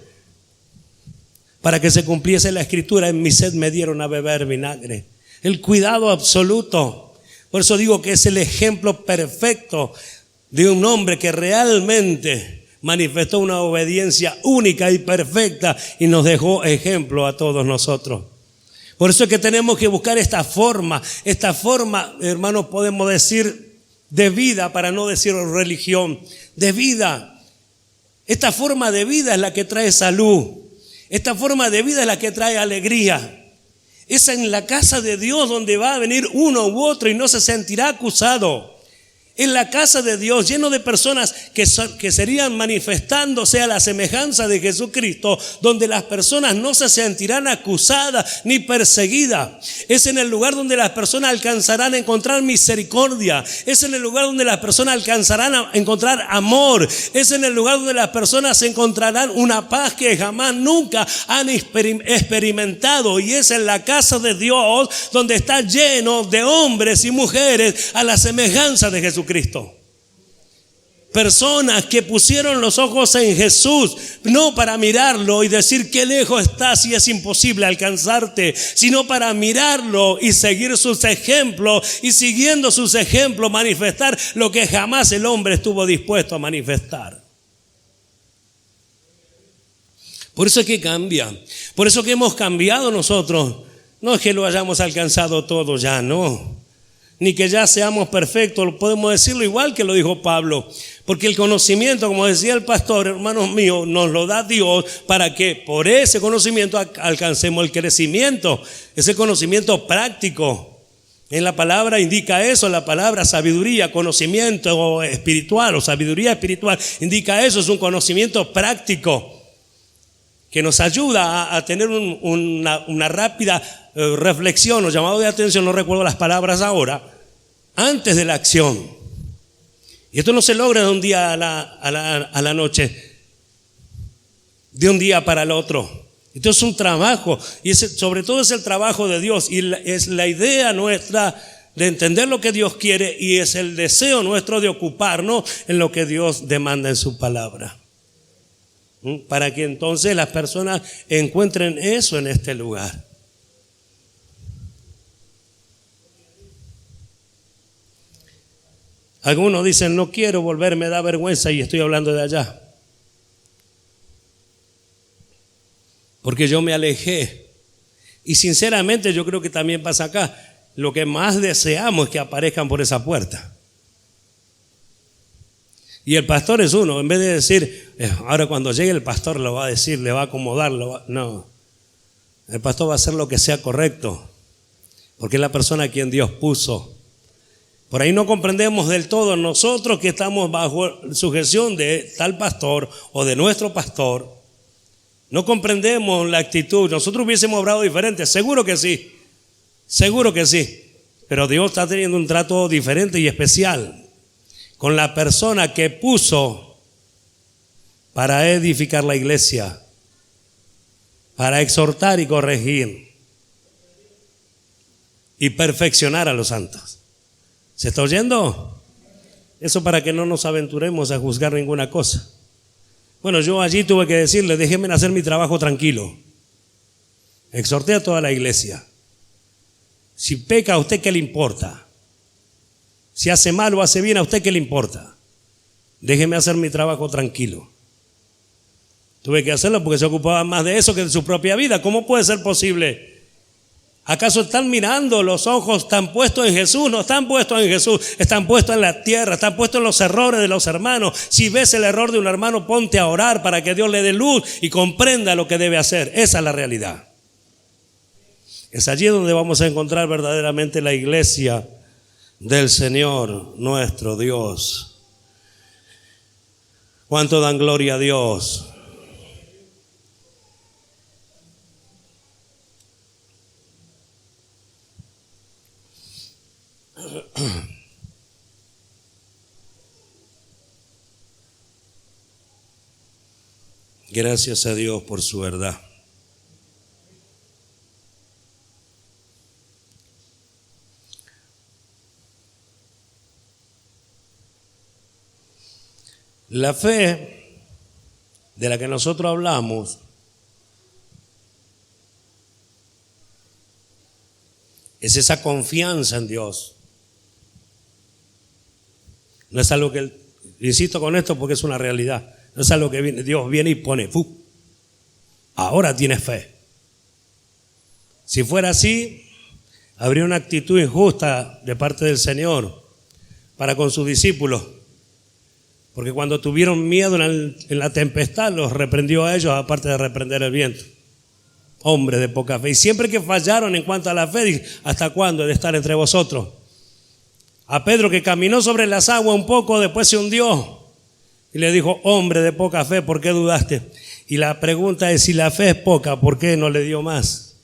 Para que se cumpliese la escritura, en mi sed me dieron a beber vinagre. El cuidado absoluto. Por eso digo que es el ejemplo perfecto de un hombre que realmente manifestó una obediencia única y perfecta y nos dejó ejemplo a todos nosotros. Por eso es que tenemos que buscar esta forma, hermanos, podemos decir de vida, para no decir religión, de vida. Esta forma de vida es la que trae salud. Esta forma de vida es la que trae alegría. Es en la casa de Dios donde va a venir uno u otro y no se sentirá acusado. En la casa de Dios, lleno de personas que serían manifestándose a la semejanza de Jesucristo, donde las personas no se sentirán acusadas ni perseguidas. Es en el lugar donde las personas alcanzarán a encontrar misericordia. Es en el lugar donde las personas alcanzarán a encontrar amor. Es en el lugar donde las personas encontrarán una paz que jamás nunca han experimentado. Y es en la casa de Dios donde está lleno de hombres y mujeres a la semejanza de Jesucristo. Personas que pusieron los ojos en Jesús, no para mirarlo y decir qué lejos estás y es imposible alcanzarte, sino para mirarlo y seguir sus ejemplos, y siguiendo sus ejemplos manifestar lo que jamás el hombre estuvo dispuesto a manifestar. Por eso es que cambia, por eso que hemos cambiado nosotros. No es que lo hayamos alcanzado todo ya, no, ni que ya seamos perfectos, podemos decirlo igual que lo dijo Pablo, porque el conocimiento, como decía el pastor, hermanos míos, nos lo da Dios para que por ese conocimiento alcancemos el crecimiento, ese conocimiento práctico. En la palabra indica eso, la palabra sabiduría, conocimiento espiritual o sabiduría espiritual indica eso, es un conocimiento práctico que nos ayuda a tener una rápida reflexión o llamado de atención, no recuerdo las palabras ahora, antes de la acción. Y esto no se logra de un día a la noche, de un día para el otro. Esto es un trabajo, y sobre todo es el trabajo de Dios, y es la idea nuestra de entender lo que Dios quiere, y es el deseo nuestro de ocuparnos en lo que Dios demanda en su palabra, para que entonces las personas encuentren eso en este lugar. Algunos dicen, no quiero volver, me da vergüenza, y estoy hablando de allá, porque yo me alejé. Y sinceramente yo creo que también pasa acá. Lo que más deseamos es que aparezcan por esa puerta. Y el pastor es uno, en vez de decir, ahora cuando llegue el pastor lo va a decir, le va a acomodar, no. El pastor va a hacer lo que sea correcto, porque es la persona a quien Dios puso. Por ahí no comprendemos del todo nosotros que estamos bajo sujeción de tal pastor o de nuestro pastor. No comprendemos la actitud. Nosotros hubiésemos obrado diferente, seguro que sí, pero Dios está teniendo un trato diferente y especial con la persona que puso para edificar la iglesia, para exhortar y corregir y perfeccionar a los santos. ¿Se está oyendo? Eso para que no nos aventuremos a juzgar ninguna cosa. Bueno, yo allí tuve que decirle, déjenme hacer mi trabajo tranquilo. Exhorté a toda la iglesia. Si peca, ¿a usted qué le importa? Si hace mal o hace bien, ¿a usted qué le importa? Déjeme hacer mi trabajo tranquilo. Tuve que hacerlo porque se ocupaba más de eso que de su propia vida. ¿Cómo puede ser posible? ¿Acaso están mirando, los ojos están puestos en Jesús? No están puestos en Jesús, están puestos en la tierra, están puestos en los errores de los hermanos. Si ves el error de un hermano, ponte a orar para que Dios le dé luz y comprenda lo que debe hacer. Esa es la realidad. Es allí donde vamos a encontrar verdaderamente la iglesia del Señor nuestro Dios. ¿Cuánto dan gloria a Dios? Gracias a Dios por su verdad. La fe de la que nosotros hablamos es esa confianza en Dios. No es algo que, insisto con esto porque es una realidad, no es algo que Dios viene y pone, ahora tienes fe. Si fuera así, habría una actitud injusta de parte del Señor para con sus discípulos. Porque cuando tuvieron miedo en la tempestad, los reprendió a ellos, aparte de reprender el viento. Hombres de poca fe. Y siempre que fallaron en cuanto a la fe, dije, ¿hasta cuándo he de estar entre vosotros? A Pedro, que caminó sobre las aguas un poco, después se hundió. Y le dijo, hombre de poca fe, ¿por qué dudaste? Y la pregunta es, si la fe es poca, ¿por qué no le dio más?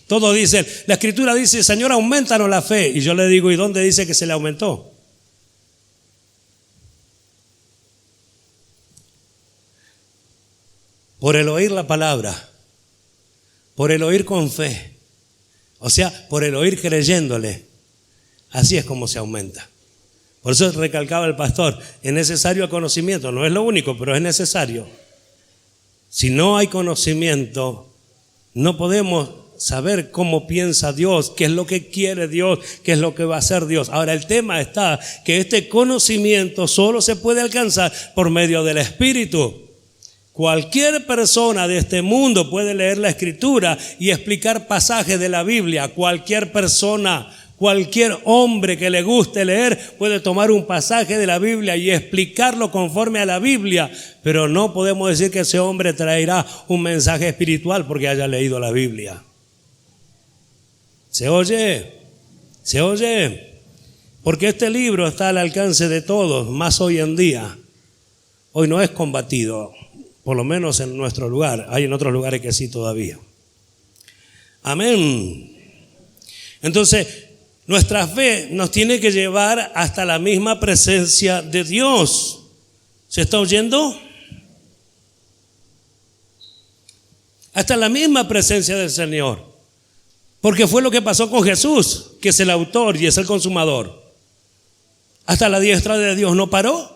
Todos dicen, la Escritura dice, Señor, aumentanos la fe. Y yo le digo, ¿y dónde dice que se le aumentó? Por el oír la palabra, por el oír con fe, o sea, por el oír creyéndole. Así es como se aumenta. Por eso recalcaba el pastor, es necesario el conocimiento, no es lo único, pero es necesario. Si no hay conocimiento, no podemos saber cómo piensa Dios, qué es lo que quiere Dios, qué es lo que va a hacer Dios. Ahora el tema está que este conocimiento solo se puede alcanzar por medio del Espíritu. Cualquier persona de este mundo puede leer la Escritura y explicar pasajes de la Biblia. Cualquier persona, cualquier hombre que le guste leer puede tomar un pasaje de la Biblia y explicarlo conforme a la Biblia, pero no podemos decir que ese hombre traerá un mensaje espiritual porque haya leído la Biblia. ¿Se oye? ¿Se oye? Porque este libro está al alcance de todos, más hoy en día. Hoy no es combatido, por lo menos en nuestro lugar. Hay en otros lugares que sí todavía. Amén. Entonces, nuestra fe nos tiene que llevar hasta la misma presencia de Dios. ¿Se está oyendo? Hasta la misma presencia del Señor. Porque fue lo que pasó con Jesús, que es el autor y es el consumador. Hasta la diestra de Dios no paró.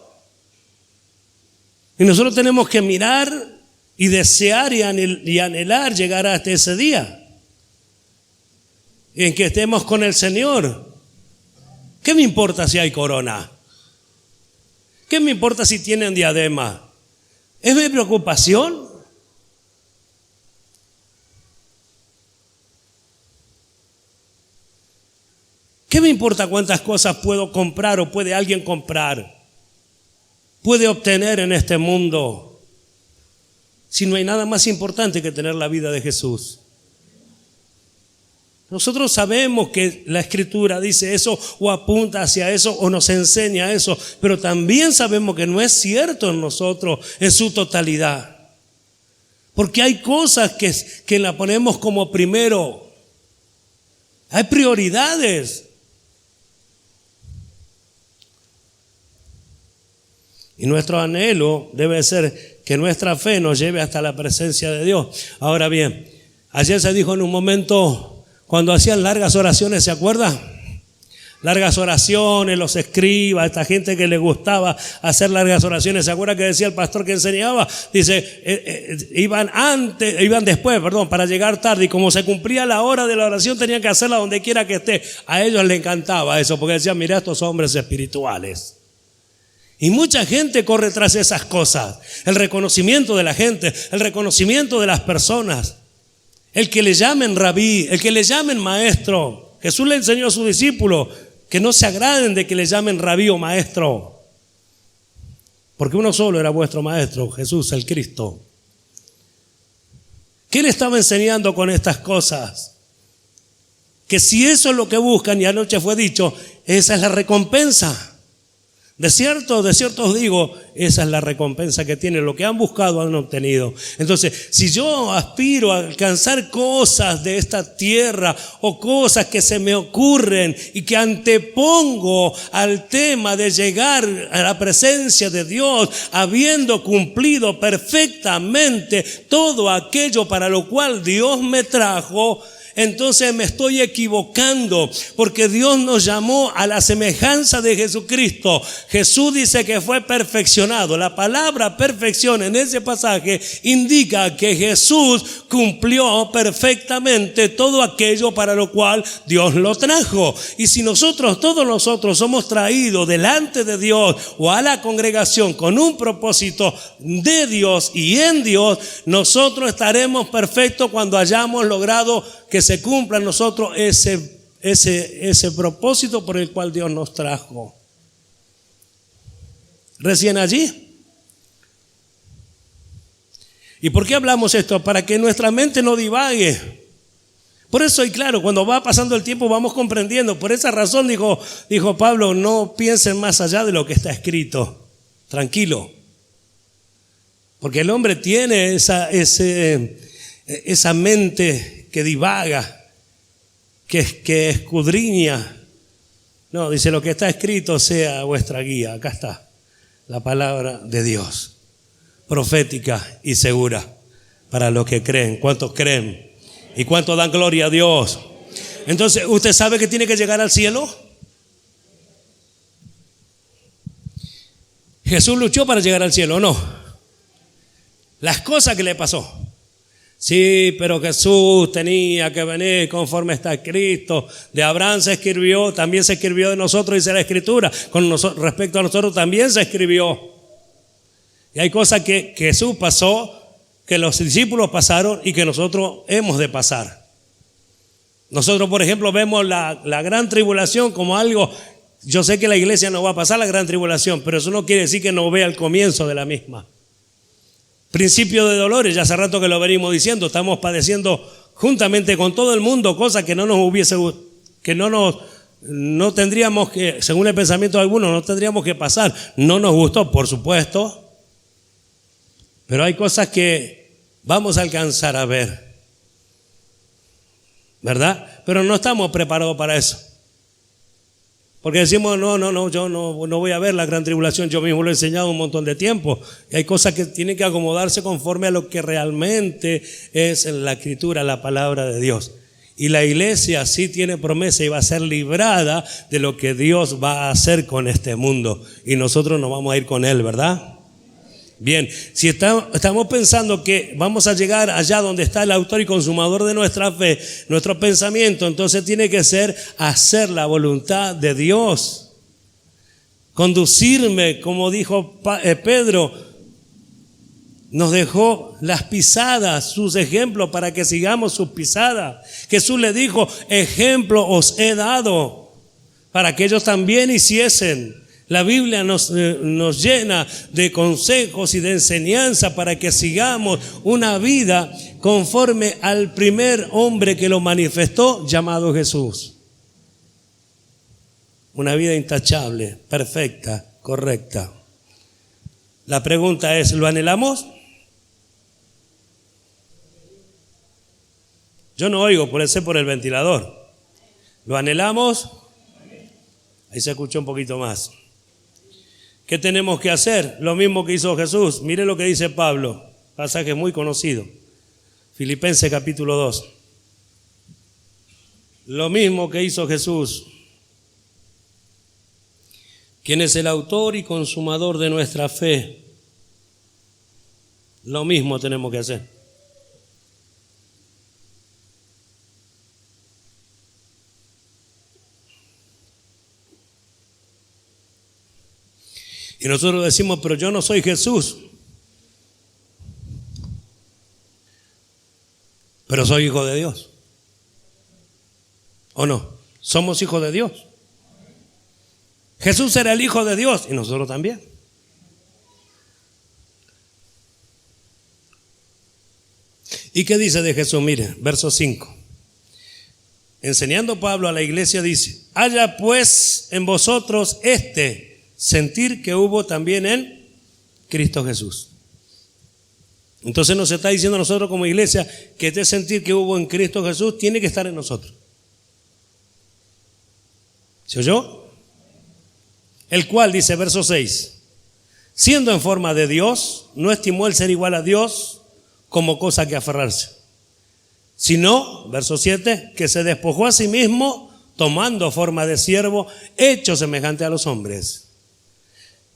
Y nosotros tenemos que mirar y desear y anhelar llegar hasta ese día en que estemos con el Señor. ¿Qué me importa si hay corona? ¿Qué me importa si tienen diadema? ¿Es mi preocupación? ¿Qué me importa cuántas cosas puedo comprar o puede alguien comprar? Puede obtener en este mundo, si no hay nada más importante que tener la vida de Jesús. Nosotros sabemos que la Escritura dice eso o apunta hacia eso o nos enseña eso, pero también sabemos que no es cierto en nosotros en su totalidad. Porque hay cosas que la ponemos como primero. Hay prioridades. Y nuestro anhelo debe ser que nuestra fe nos lleve hasta la presencia de Dios. Ahora bien, ayer se dijo en un momento, cuando hacían largas oraciones, ¿se acuerda? Largas oraciones, los escribas, esta gente que le gustaba hacer largas oraciones. ¿Se acuerda que decía el pastor que enseñaba? Dice, iban después, para llegar tarde, y como se cumplía la hora de la oración tenían que hacerla donde quiera que esté. A ellos les encantaba eso, porque decían, mira estos hombres espirituales. Y mucha gente corre tras esas cosas, el reconocimiento de la gente, el reconocimiento de las personas, el que le llamen rabí, el que le llamen maestro. Jesús le enseñó a sus discípulos que no se agraden de que le llamen rabí o maestro, porque uno solo era vuestro maestro, Jesús el Cristo. ¿Qué le estaba enseñando con estas cosas? Que si eso es lo que buscan, y anoche fue dicho, esa es la recompensa. De cierto os digo, esa es la recompensa que tienen. Lo que han buscado han obtenido. Entonces, si yo aspiro a alcanzar cosas de esta tierra o cosas que se me ocurren y que antepongo al tema de llegar a la presencia de Dios, habiendo cumplido perfectamente todo aquello para lo cual Dios me trajo, entonces me estoy equivocando, porque Dios nos llamó a la semejanza de Jesucristo. Jesús dice que fue perfeccionado. La palabra perfección en ese pasaje indica que Jesús cumplió perfectamente todo aquello para lo cual Dios lo trajo. Y si todos nosotros somos traídos delante de Dios o a la congregación con un propósito de Dios y en Dios, nosotros estaremos perfectos cuando hayamos logrado que se cumpla en nosotros ese propósito por el cual Dios nos trajo. Recién allí. ¿Y por qué hablamos esto? Para que nuestra mente no divague. Por eso, y claro, cuando va pasando el tiempo vamos comprendiendo. Por esa razón dijo Pablo, no piensen más allá de lo que está escrito. Tranquilo. Porque el hombre tiene esa mente que divaga, que escudriña. No, dice, lo que está escrito sea vuestra guía. Acá está la palabra de Dios, profética y segura para los que creen. ¿Cuántos creen? ¿Y cuántos dan gloria a Dios? Entonces, ¿usted sabe que tiene que llegar al cielo? Jesús luchó para llegar al cielo, ¿o no? Las cosas que le pasó. Sí, pero Jesús tenía que venir conforme está escrito. De Abraham se escribió, también se escribió de nosotros, dice la Escritura. Respecto a nosotros también se escribió. Y hay cosas que Jesús pasó, que los discípulos pasaron y que nosotros hemos de pasar. Nosotros, por ejemplo, vemos la gran tribulación como algo. Yo sé que la iglesia no va a pasar la gran tribulación, pero eso no quiere decir que no vea el comienzo de la misma. Principio de dolores, ya hace rato que lo venimos diciendo, estamos padeciendo juntamente con todo el mundo cosas que no tendríamos que, según el pensamiento de algunos, no tendríamos que pasar. No nos gustó, por supuesto, pero hay cosas que vamos a alcanzar a ver, ¿verdad? Pero no estamos preparados para eso. Porque decimos, no, yo no voy a ver la gran tribulación, yo mismo lo he enseñado un montón de tiempo. Y hay cosas que tienen que acomodarse conforme a lo que realmente es en la Escritura, la palabra de Dios. Y la iglesia sí tiene promesa y va a ser librada de lo que Dios va a hacer con este mundo. Y nosotros nos vamos a ir con Él, ¿verdad? Bien, si estamos pensando que vamos a llegar allá donde está el autor y consumador de nuestra fe, nuestro pensamiento, entonces tiene que ser hacer la voluntad de Dios. Conducirme, como dijo Pedro, nos dejó las pisadas, sus ejemplos para que sigamos sus pisadas. Jesús le dijo, ejemplo os he dado para que ellos también hiciesen. La Biblia nos llena de consejos y de enseñanza para que sigamos una vida conforme al primer hombre que lo manifestó, llamado Jesús. Una vida intachable, perfecta, correcta. La pregunta es, ¿lo anhelamos? Yo no oigo, por el ventilador. ¿Lo anhelamos? Ahí se escuchó un poquito más. ¿Qué tenemos que hacer? Lo mismo que hizo Jesús. Mire lo que dice Pablo, pasaje muy conocido. Filipenses capítulo 2. Lo mismo que hizo Jesús. quien es el autor y consumador de nuestra fe. Lo mismo tenemos que hacer. Y nosotros decimos, pero yo no soy Jesús. Pero soy hijo de Dios. ¿O no? Somos hijos de Dios. Jesús era el hijo de Dios y nosotros también. ¿Y qué dice de Jesús? Mire, verso 5. Enseñando Pablo a la iglesia dice: haya pues en vosotros este sentir que hubo también en Cristo Jesús. Entonces nos está diciendo a nosotros como iglesia que este sentir que hubo en Cristo Jesús tiene que estar en nosotros. ¿Se oyó? El cual, dice verso 6, siendo en forma de Dios, no estimó el ser igual a Dios como cosa que aferrarse, sino, verso 7, que se despojó a sí mismo, tomando forma de siervo, hecho semejante a los hombres.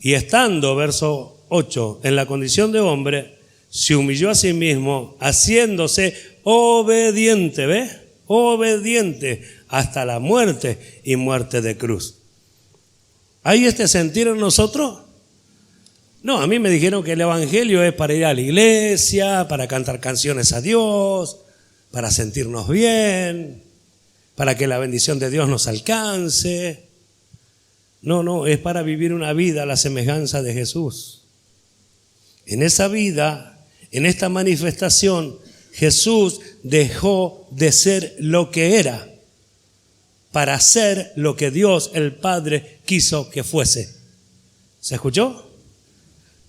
Y estando, verso 8, en la condición de hombre, se humilló a sí mismo, haciéndose obediente, ¿ves? Obediente hasta la muerte y muerte de cruz. ¿Hay este sentir en nosotros? No, a mí me dijeron que el evangelio es para ir a la iglesia, para cantar canciones a Dios, para sentirnos bien, para que la bendición de Dios nos alcance. No, es para vivir una vida a la semejanza de Jesús. En esa vida, en esta manifestación, Jesús dejó de ser lo que era para ser lo que Dios el Padre quiso que fuese. ¿Se escuchó?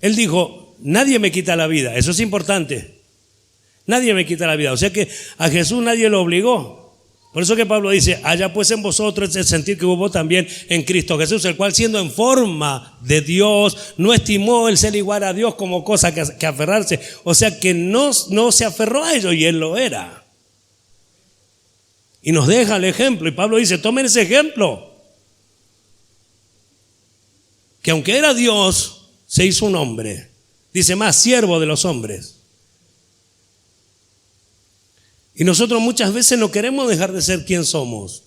Él dijo, nadie me quita la vida. Eso es importante. Nadie me quita la vida. O sea que a Jesús nadie lo obligó. Por eso que Pablo dice, haya pues en vosotros el sentir que hubo también en Cristo Jesús, el cual siendo en forma de Dios, no estimó el ser igual a Dios como cosa que aferrarse. O sea que no se aferró a ello y él lo era. Y nos deja el ejemplo. Y Pablo dice, tomen ese ejemplo. Que aunque era Dios, se hizo un hombre. Dice más, siervo de los hombres. Y nosotros muchas veces no queremos dejar de ser quien somos.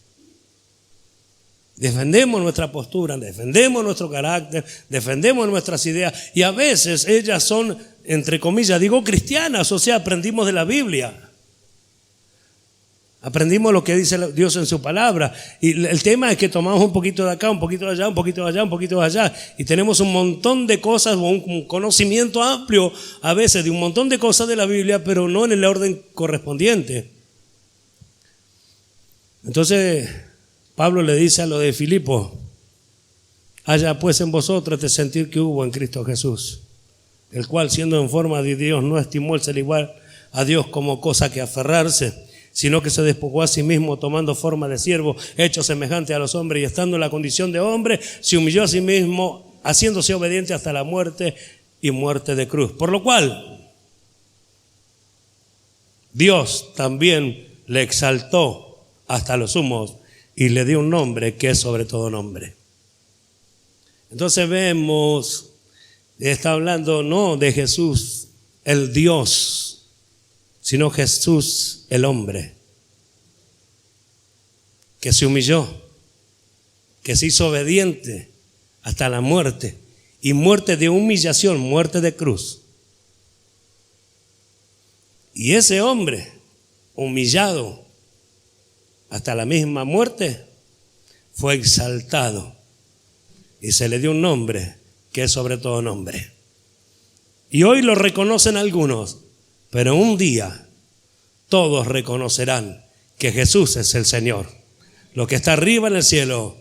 Defendemos nuestra postura, defendemos nuestro carácter, defendemos nuestras ideas. Y a veces ellas son, entre comillas, digo cristianas, o sea, aprendimos de la Biblia. Aprendimos lo que dice Dios en su palabra. Y el tema es que tomamos un poquito de acá, un poquito de allá, un poquito de allá, un poquito de allá. Y tenemos un montón de cosas, un conocimiento amplio a veces de un montón de cosas de la Biblia, pero no en el orden correspondiente. Entonces, Pablo le dice a los de Filipo, haya pues en vosotros este sentir que hubo en Cristo Jesús, el cual siendo en forma de Dios no estimó el ser igual a Dios como cosa que aferrarse, sino que se despojó a sí mismo tomando forma de siervo, hecho semejante a los hombres, y estando en la condición de hombre, se humilló a sí mismo, haciéndose obediente hasta la muerte y muerte de cruz. Por lo cual, Dios también le exaltó hasta los sumos y le dio un nombre que es sobre todo nombre. Entonces vemos, está hablando no de Jesús, el Dios, sino Jesús el hombre, que se humilló, que se hizo obediente hasta la muerte, y muerte de humillación, muerte de cruz. Y ese hombre, humillado hasta la misma muerte, fue exaltado y se le dio un nombre que es sobre todo nombre. Y hoy lo reconocen algunos, pero un día todos reconocerán que Jesús es el Señor. Lo que está arriba en el cielo,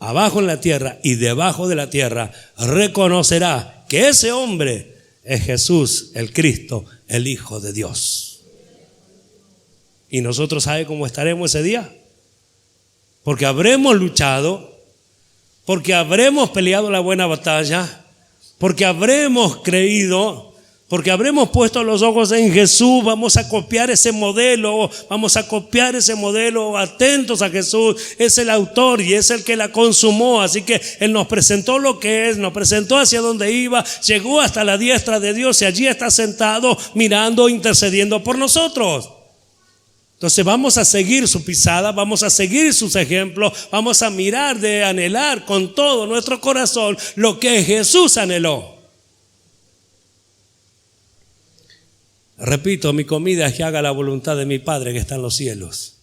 abajo en la tierra y debajo de la tierra, reconocerá que ese hombre es Jesús, el Cristo, el Hijo de Dios. ¿Y nosotros sabe cómo estaremos ese día? Porque habremos luchado, porque habremos peleado la buena batalla, porque habremos creído, Porque habremos puesto los ojos en Jesús, vamos a copiar ese modelo, atentos a Jesús. Es el autor y es el que la consumó, así que Él nos presentó lo que es, nos presentó hacia dónde iba, llegó hasta la diestra de Dios y allí está sentado mirando, intercediendo por nosotros. Entonces vamos a seguir su pisada, vamos a seguir sus ejemplos, vamos a mirar, de anhelar con todo nuestro corazón lo que Jesús anheló. Repito, mi comida es que haga la voluntad de mi Padre que está en los cielos.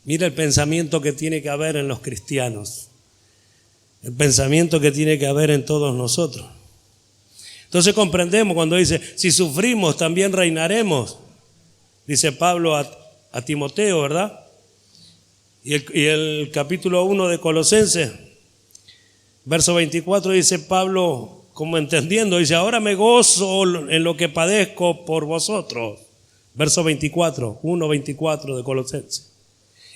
Mira el pensamiento que tiene que haber en los cristianos, el pensamiento que tiene que haber en todos nosotros. Entonces comprendemos cuando dice, si sufrimos también reinaremos, dice Pablo a Timoteo, ¿verdad? Y el capítulo 1 de Colosenses, verso 24, dice Pablo, como entendiendo, dice, ahora me gozo en lo que padezco por vosotros. Verso 24, 1:24 de Colosenses.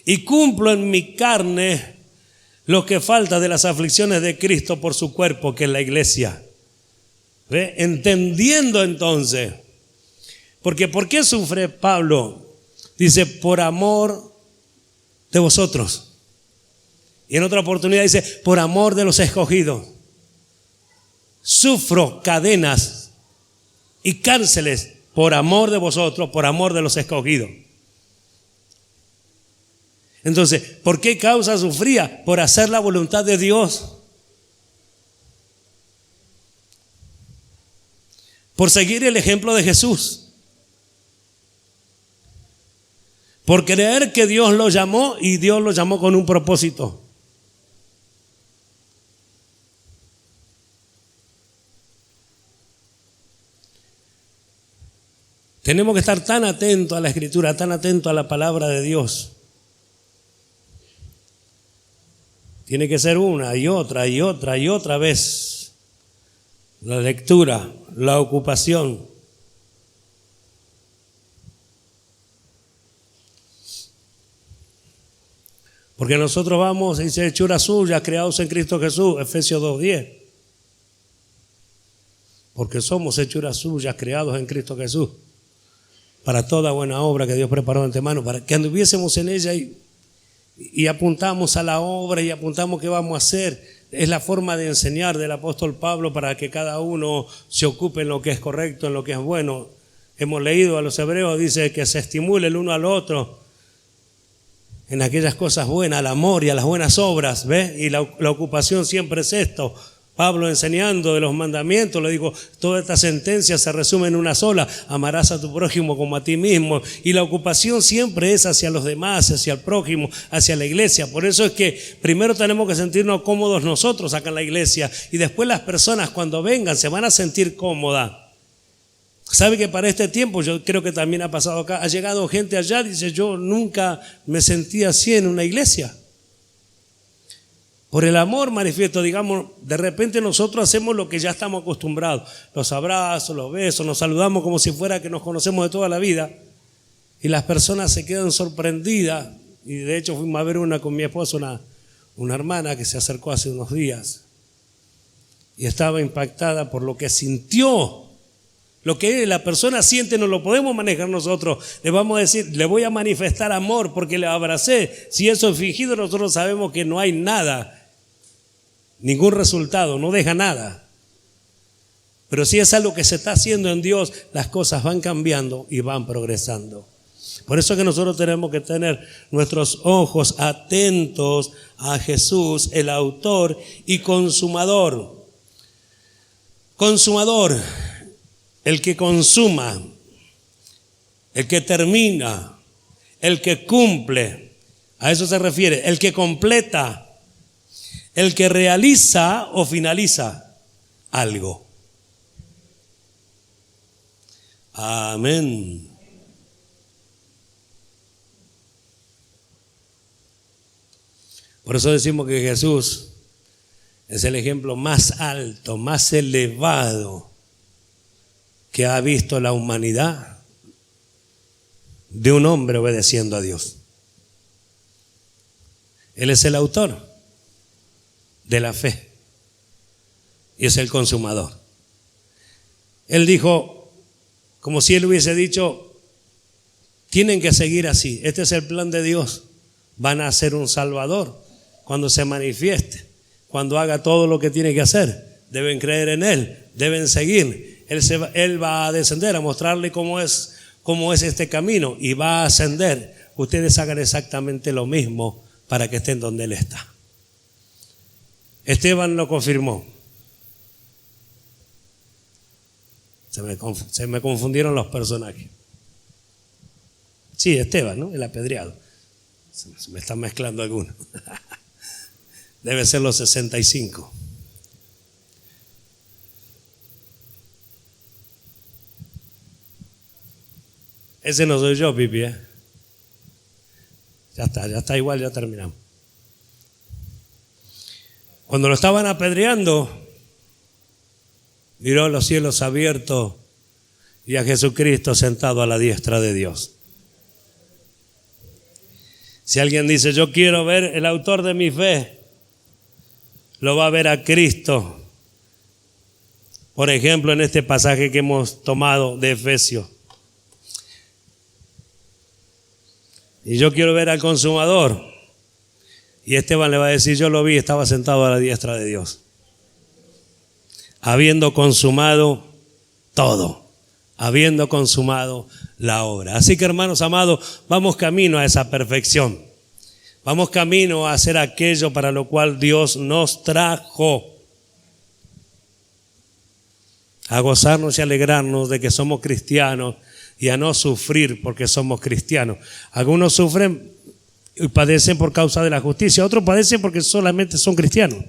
Y cumplo en mi carne lo que falta de las aflicciones de Cristo por su cuerpo, que es la iglesia. ¿Ve? Entendiendo entonces. Porque ¿por qué sufre Pablo? Dice, por amor de vosotros. Y en otra oportunidad dice, por amor de los escogidos. Sufro cadenas y cárceles por amor de vosotros, por amor de los escogidos. Entonces, ¿por qué causa sufría? Por hacer la voluntad de Dios. Por seguir el ejemplo de Jesús. Por creer que Dios lo llamó y Dios lo llamó con un propósito. Tenemos que estar tan atentos a la Escritura, tan atentos a la palabra de Dios. Tiene que ser una y otra y otra y otra vez. La lectura, la ocupación. Porque nosotros vamos, dice, hechura suya, creados en Cristo Jesús, Efesios 2:10. Porque somos hechuras suyas, creados en Cristo Jesús, para toda buena obra que Dios preparó de antemano, para que anduviésemos en ella y apuntamos a la obra y apuntamos qué vamos a hacer. Es la forma de enseñar del apóstol Pablo para que cada uno se ocupe en lo que es correcto, en lo que es bueno. Hemos leído a los hebreos, dice que se estimule el uno al otro en aquellas cosas buenas, al amor y a las buenas obras, ¿ves? Y la ocupación siempre es esto. Pablo enseñando de los mandamientos, le digo, toda esta sentencia se resume en una sola: amarás a tu prójimo como a ti mismo. Y la ocupación siempre es hacia los demás, hacia el prójimo, hacia la iglesia. Por eso es que primero tenemos que sentirnos cómodos nosotros acá en la iglesia, y después las personas cuando vengan se van a sentir cómodas. ¿Sabe que para este tiempo, yo creo que también ha pasado acá, ha llegado gente allá, dice, yo nunca me sentí así en una iglesia? Por el amor manifiesto, digamos, de repente nosotros hacemos lo que ya estamos acostumbrados. Los abrazos, los besos, nos saludamos como si fuera que nos conocemos de toda la vida. Y las personas se quedan sorprendidas. Y de hecho fuimos a ver con mi esposa, una hermana que se acercó hace unos días. Y estaba impactada por lo que sintió. Lo que la persona siente no lo podemos manejar nosotros. Le vamos a decir, le voy a manifestar amor porque le abracé. Si eso es fingido, nosotros sabemos que no hay nada. Ningún resultado, no deja nada. Pero si es algo que se está haciendo en Dios, las cosas van cambiando y van progresando. Por eso es que nosotros tenemos que tener nuestros ojos atentos a Jesús, el autor y consumador. Consumador, el que consuma, el que termina, el que cumple. A eso se refiere, el que completa. El que realiza o finaliza algo. Amén. Por eso decimos que Jesús es el ejemplo más alto, más elevado que ha visto la humanidad de un hombre obedeciendo a Dios. Él es el autor de la fe y es el consumador. Él dijo, como si él hubiese dicho, tienen que seguir así. Este es el plan de Dios. Van a ser un Salvador cuando se manifieste, cuando haga todo lo que tiene que hacer. Deben creer en Él, deben seguir. Él va a descender a mostrarle cómo es este camino y va a ascender. Ustedes hagan exactamente lo mismo para que estén donde Él está. Esteban lo confirmó. Se me confundieron los personajes. Sí, Esteban, ¿no? El apedreado. Se me están mezclando algunos. Debe ser los 65. Ese no soy yo, Pipi, ¿eh? Ya está igual, ya terminamos. Cuando lo estaban apedreando, miró los cielos abiertos y a Jesucristo sentado a la diestra de Dios. Si alguien dice, yo quiero ver el autor de mi fe, lo va a ver a Cristo. Por ejemplo, en este pasaje que hemos tomado de Efesios. Y yo quiero ver al consumador. Y Esteban le va a decir, yo lo vi, estaba sentado a la diestra de Dios. Habiendo consumado todo. Habiendo consumado la obra. Así que, hermanos amados, vamos camino a esa perfección. Vamos camino a hacer aquello para lo cual Dios nos trajo. A gozarnos y alegrarnos de que somos cristianos y a no sufrir porque somos cristianos. Algunos sufren y padecen por causa de la justicia, otros padecen porque solamente son cristianos.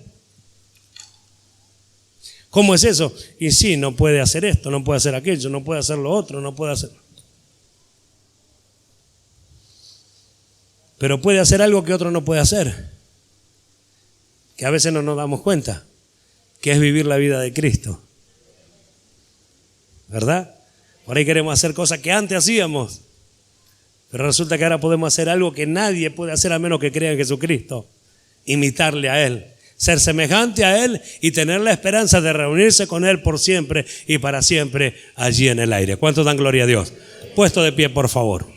¿Cómo es eso? Y sí, no puede hacer esto, no puede hacer aquello, no puede hacer lo otro, no puede hacer... Pero puede hacer algo que otro no puede hacer, que a veces no nos damos cuenta, que es vivir la vida de Cristo. ¿Verdad? Por ahí queremos hacer cosas que antes hacíamos, pero resulta que ahora podemos hacer algo que nadie puede hacer a menos que crea en Jesucristo. Imitarle a Él, ser semejante a Él y tener la esperanza de reunirse con Él por siempre y para siempre allí en el aire. ¿Cuántos dan gloria a Dios? Puesto de pie, por favor.